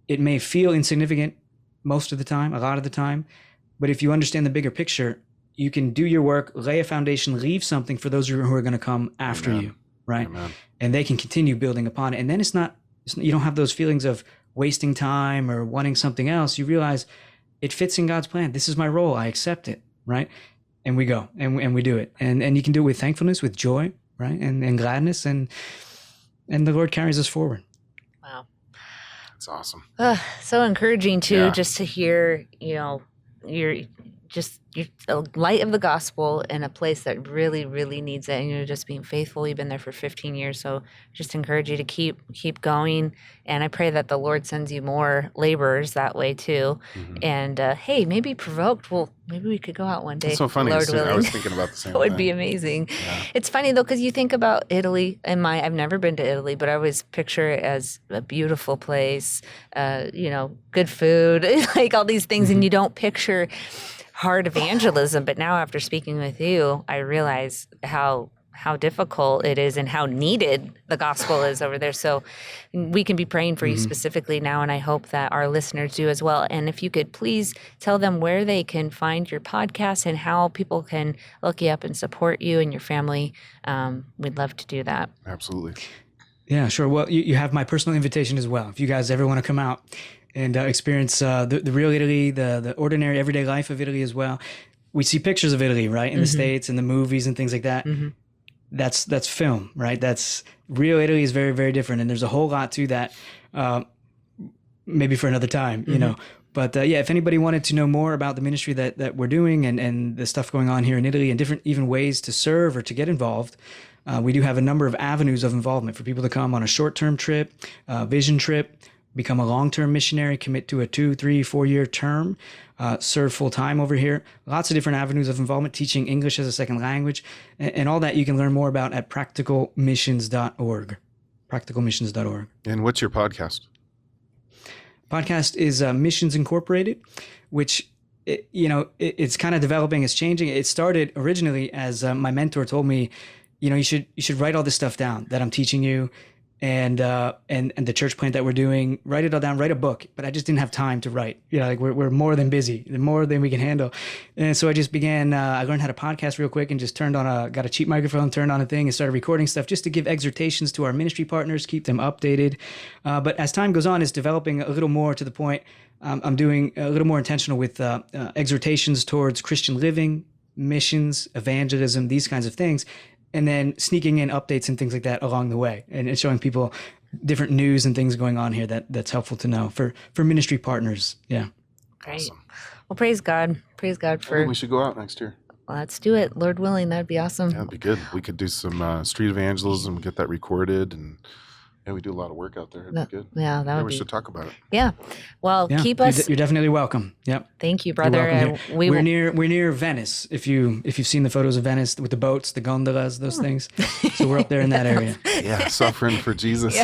it may feel insignificant most of the time, a lot of the time. But if you understand the bigger picture, you can do your work, lay a foundation, leave something for those who are going to come after you, right? Amen. And they can continue building upon it. And then you don't have those feelings of wasting time or wanting something else. You realize it fits in God's plan. This is my role. I accept it, right? And we go and we do it. And you can do it with thankfulness, with joy, right? And gladness. And the Lord carries us forward. Wow. That's awesome. So encouraging too, just to hear, you're a light of the gospel in a place that really, really needs it. And you're just being faithful. You've been there for 15 years. So just encourage you to keep going. And I pray that the Lord sends you more laborers that way too. Mm-hmm. And hey, maybe Provoked. Well, maybe we could go out one day. It's so funny. Lord willing. I was thinking about the same That would thing. be amazing. Yeah. It's funny though, because you think about Italy I've never been to Italy, but I always picture it as a beautiful place, good food, like all these things. And you don't picture hard evangelism, but now after speaking with you, I realize how difficult it is and how needed the gospel is over there. So we can be praying for you specifically now, and I hope that our listeners do as well. And if you could please tell them where they can find your podcast and how people can look you up and support you and your family, we'd love to do that. Absolutely. Yeah, sure. Well, you have my personal invitation as well. If you guys ever want to come out and experience the real Italy, the ordinary everyday life of Italy as well. We see pictures of Italy, right, in the States and the movies and things like that. Mm-hmm. That's film, right? That's real Italy is very, very different. And there's a whole lot to that, maybe for another time, you know. But if anybody wanted to know more about the ministry that we're doing and the stuff going on here in Italy and different even ways to serve or to get involved, we do have a number of avenues of involvement for people to come on a short-term trip, vision trip, become a long-term missionary, commit to a 2, 3, 4-year term, serve full-time over here. Lots of different avenues of involvement, teaching English as a second language, and all that you can learn more about at practicalmissions.org. Practicalmissions.org. And what's your podcast? Podcast is Missions Incorporated, which it's kind of developing, it's changing. It started originally as my mentor told me, you should write all this stuff down that I'm teaching you. and the church plant that we're doing, write it all down, write a book. But I just didn't have time to write. Like we're more than busy, more than we can handle. And so I just began, I learned how to podcast real quick and just got a cheap microphone, turned on a thing and started recording stuff just to give exhortations to our ministry partners, keep them updated. But as time goes on, it's developing a little more to the point. I'm doing a little more intentional with exhortations towards Christian living, missions, evangelism, these kinds of things. And then sneaking in updates and things like that along the way, and showing people different news and things going on here that's helpful to know for ministry partners. Yeah. Great. Awesome. Well, praise God. Praise God I for. think we should go out next year. Let's do it. Lord willing, that'd be awesome. Yeah, that'd be good. We could do some street evangelism, get that recorded, and we do a lot of work out there. It'd be good. Yeah, that would we be. should talk about it. Yeah. Well, keep us. You're definitely welcome. Yep. Thank you, brother. We're near Venice. If you've seen the photos of Venice with the boats, the gondolas, those things. So we're up there in that area. Yeah, suffering for Jesus.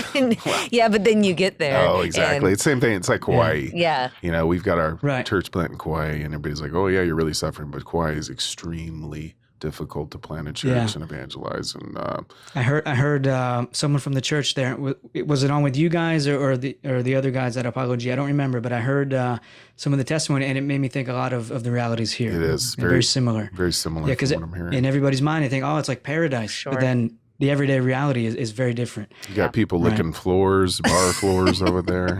Yeah, but then you get there. Oh, exactly. It's the same thing. It's like Kauai. Yeah. We've got our church plant in Kauai, and everybody's like, "Oh yeah, you're really suffering," but Kauai is extremely difficult to plant a church and evangelize. And I heard someone from the church there. Was it on with you guys or the other guys at Apologia? I don't remember, but I heard some of the testimony, and it made me think a lot of the realities here. It is very similar. Very similar. Yeah, because what I'm hearing. In everybody's mind, they think, "Oh, it's like paradise," but then the everyday reality is very different. You got people licking floors, bar floors over there.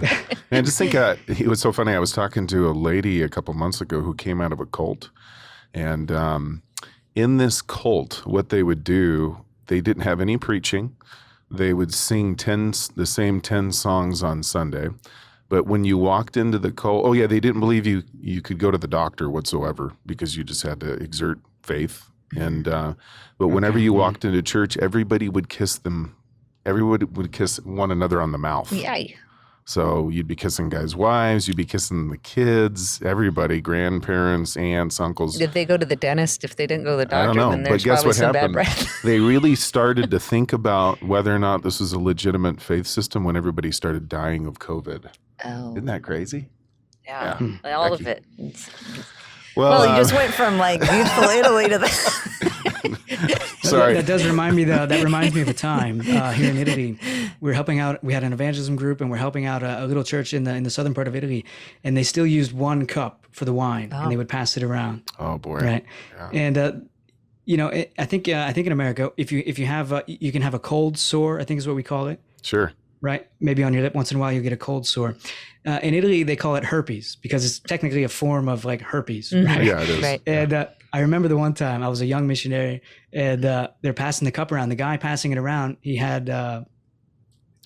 And I just think it was so funny. I was talking to a lady a couple months ago who came out of a cult, and in this cult, what they would do, they didn't have any preaching. They would sing the same 10 songs on Sunday. But when you walked into the cult, they didn't believe you could go to the doctor whatsoever because you just had to exert faith. And but whenever you walked into church, everybody would kiss them. Everybody would kiss one another on the mouth. Yay. So you'd be kissing guys' wives, you'd be kissing the kids, everybody, grandparents, aunts, uncles. Did they go to the dentist if they didn't go to the doctor? I don't know, then but there's guess probably what some happened? bad breath. They really started to think about whether or not this was a legitimate faith system when everybody started dying of COVID. Oh. Isn't that crazy? Yeah. All of it. Well, you just went from like beautiful Italy to the. Sorry. That does remind me, though. That reminds me of a time here in Italy. We're helping out. We had an evangelism group, and we're helping out a little church in the southern part of Italy, and they still used one cup for the wine, and they would pass it around. Oh boy! Right, and I think in America, if you have you can have a cold sore. I think is what we call it. Sure. Right, maybe on your lip once in a while you get a cold sore. In Italy, they call it herpes because it's technically a form of like herpes. Mm-hmm. Right? Yeah, it is. Right. And I remember the one time I was a young missionary, and they're passing the cup around. The guy passing it around, he had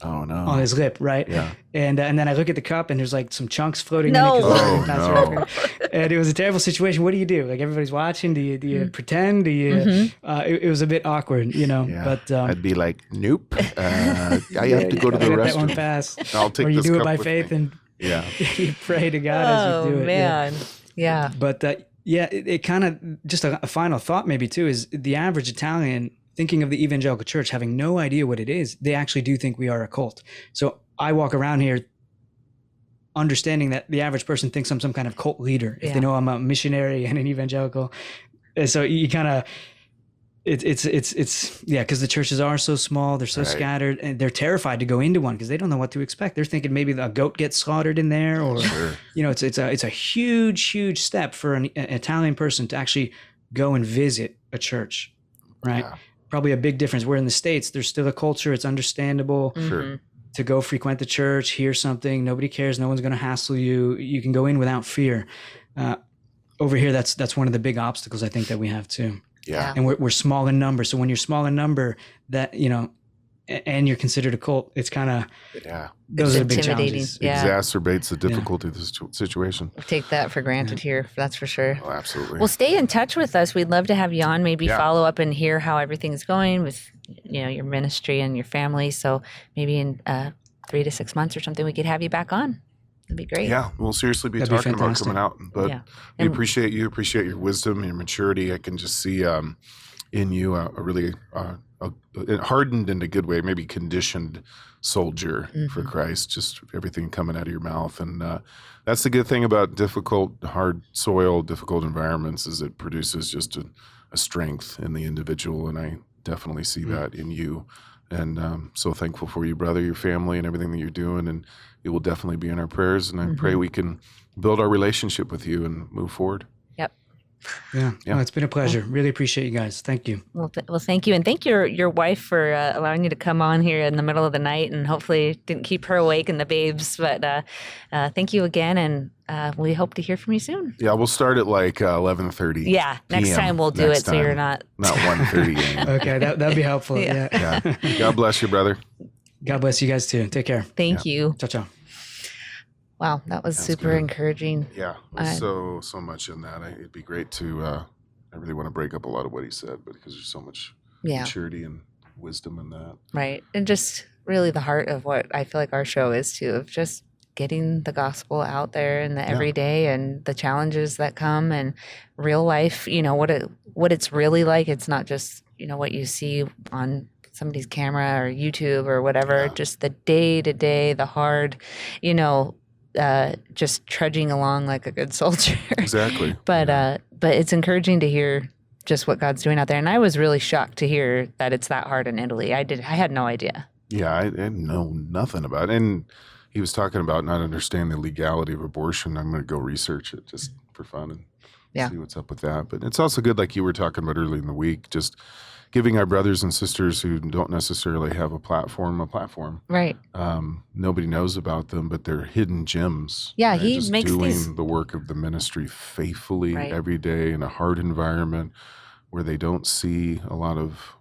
oh no on his lip, right? Yeah. And then I look at the cup, and there's like some chunks floating No. in it. Oh, no. And it was a terrible situation. What do you do? Like everybody's watching. Do you pretend? Do you? It was a bit awkward, Yeah. But I'd be like, nope. I have to go to the let that one restroom. pass. I'll take or you this do it cup by with faith me. and Yeah. you pray to God as you do it. Man. Yeah. But it kind of just a final thought maybe too is the average Italian thinking of the evangelical church having no idea what it is. They actually do think we are a cult. So I walk around here understanding that the average person thinks I'm some kind of cult leader if they know I'm a missionary and an evangelical. And so you kind of it's because the churches are so small, they're so scattered, and they're terrified to go into one because they don't know what to expect. They're thinking maybe a goat gets slaughtered in there, or it's a huge step for an Italian person to actually go and visit a church, right? Yeah. Probably a big difference. Where in the States, there's still a culture. It's understandable to go frequent the church, hear something. Nobody cares. No one's going to hassle you. You can go in without fear. Over here, that's one of the big obstacles I think that we have too. Yeah. And we're small in number. So when you're small in number, that, and you're considered a cult, it's kind of, those are the big challenges. Yeah. Exacerbates the difficulty of the situation. We take that for granted here. That's for sure. Oh, absolutely. Well, stay in touch with us. We'd love to have you on, maybe follow up and hear how everything's going with, your ministry and your family. So maybe in 3 to 6 months or something, we could have you back on. That'd be great. Yeah, we'll seriously be talking about coming out. But we appreciate you, appreciate your wisdom, your maturity. I can just see in you a really hardened in a good way, maybe conditioned soldier for Christ, just everything coming out of your mouth. And that's the good thing about difficult, hard soil, difficult environments is it produces just a strength in the individual. And I definitely see that in you And so thankful for you, brother, your family, and everything that you're doing. And it will definitely be in our prayers. And I pray we can build our relationship with you and move forward. Yep. Yeah. No, it's been a pleasure. Really appreciate you guys. Thank you. Well, thank you. And thank your wife for allowing you to come on here in the middle of the night, and hopefully didn't keep her awake and the babes. But thank you again. And we hope to hear from you soon. Yeah, we'll start at like 11:30. Yeah. Next time we'll do it so you're not 1:30 a.m. Okay. That'd be helpful. Yeah. Yeah. God bless you, brother. God bless you guys too. Take care. Thank you. Ciao, ciao. Wow. That was super good. encouraging. Yeah. There's so much in that. It'd be great to, I really want to break up a lot of what he said, but because there's so much maturity and wisdom in that. Right. And just really the heart of what I feel like our show is too, of just getting the gospel out there in the everyday and the challenges that come and real life, what it's really like. It's not just, what you see on somebody's camera or YouTube or whatever, just the day to day, the hard, just trudging along like a good soldier. Exactly. But it's encouraging to hear just what God's doing out there. And I was really shocked to hear that it's that hard in Italy. I had no idea. Yeah, I know nothing about it. And he was talking about not understanding the legality of abortion. I'm going to go research it just for fun and see what's up with that. But it's also good, like you were talking about early in the week, just giving our brothers and sisters who don't necessarily have a platform. Right. Nobody knows about them, but they're hidden gems. Yeah, right? he just makes doing the work of the ministry faithfully every day in a hard environment where they don't see a lot of,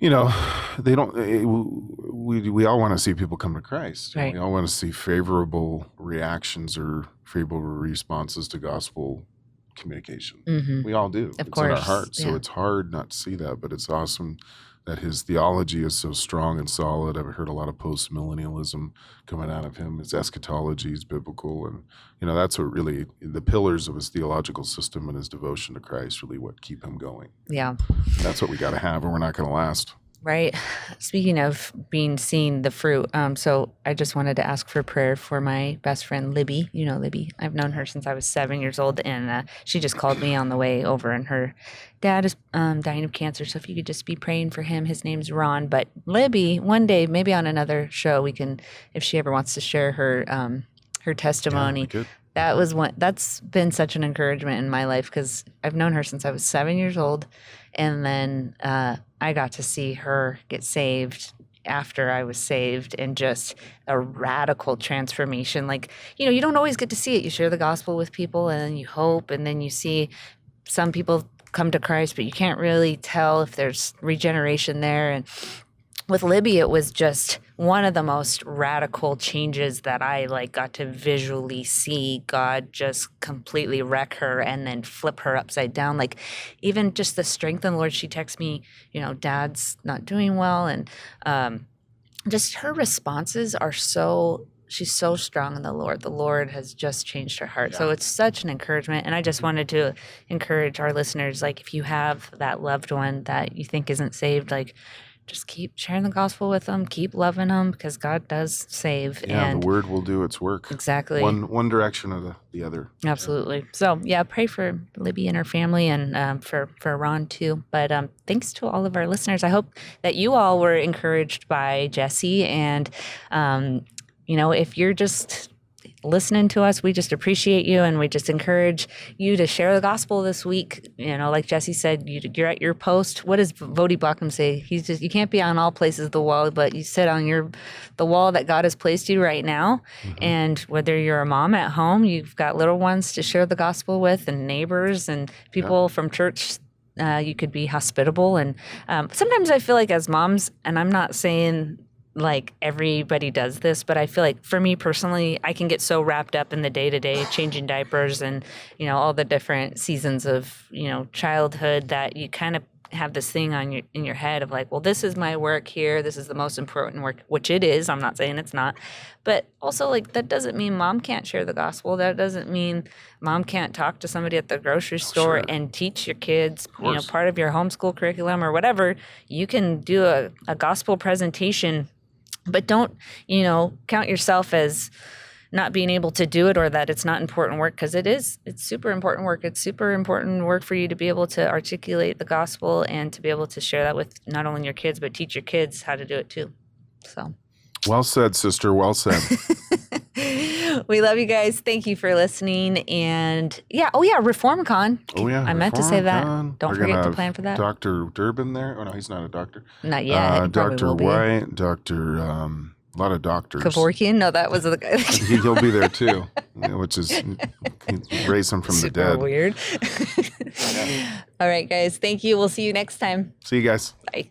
they don't. We all want to see people come to Christ. Right. We all want to see favorable reactions or favorable responses to gospel communication. We all do. Of it's course. in our hearts. So it's hard not to see that, but it's awesome that his theology is so strong and solid. I've heard a lot of post-millennialism coming out of him. His eschatology is biblical. And, that's what really, the pillars of his theological system and his devotion to Christ really what keep him going. Yeah. That's what we got to have or we're not going to last. Right. Speaking of seeing the fruit, so I just wanted to ask for prayer for my best friend, Libby. You know Libby. I've known her since I was 7 years old, and she just called me on the way over, and her dad is dying of cancer, so if you could just be praying for him. His name's Ron. But Libby, one day, maybe on another show, we can, if she ever wants to share her testimony. That's been such an encouragement in my life, because I've known her since I was 7 years old, and then I got to see her get saved after I was saved, and just a radical transformation. Like, you don't always get to see it. You share the gospel with people, and then you hope, and then you see some people come to Christ, but you can't really tell if there's regeneration there. And with Libby, it was just one of the most radical changes that I got to visually see God just completely wreck her and then flip her upside down. Like, even just the strength in the Lord. She texts me, Dad's not doing well. And just her responses are she's so strong in the Lord. The Lord has just changed her heart. Yeah. So it's such an encouragement. And I just wanted to encourage our listeners, if you have that loved one that you think isn't saved, just keep sharing the gospel with them, keep loving them, because God does save. Yeah, and the word will do its work. Exactly. One direction or the other. Absolutely. So, pray for Libby and her family, and for Ron too. But thanks to all of our listeners. I hope that you all were encouraged by Jesse. And, if you're just listening to us, we just appreciate you, and we just encourage you to share the gospel this week. Like Jesse said, you're at your post. What does Vodi Blockham say? You can't be on all places of the wall, but you sit on the wall that God has placed you right now. Mm-hmm. And whether you're a mom at home, you've got little ones to share the gospel with, and neighbors and people from church. You could be hospitable. And sometimes I feel like as moms, and I'm not saying everybody does this, but I feel like for me personally, I can get so wrapped up in the day-to-day changing diapers and, all the different seasons of, childhood, that you kind of have this thing in your head of well, this is my work here. This is the most important work, which it is. I'm not saying it's not. But also that doesn't mean mom can't share the gospel. That doesn't mean mom can't talk to somebody at the grocery store and teach your kids, part of your homeschool curriculum or whatever. You can do a gospel presentation. But don't, count yourself as, not being able to do it or that it's not important work, because it's super important work. It's super important work for you to be able to articulate the gospel and to be able to share that with not only your kids, but teach your kids how to do it too. So. Well said, sister. Well said. We love you guys. Thank you for listening. And ReformCon. Oh, yeah. I meant to say that. ReformCon. Don't We're forget gonna to plan for that. Dr. Durbin there. Oh, no, he's not a doctor. Not yet. He probably Dr. will be. White, Dr. A lot of doctors. Kevorkian? No, that was the guy. He'll be there too, which is raise him from the Super dead. weird. All right, guys. Thank you. We'll see you next time. See you guys. Bye.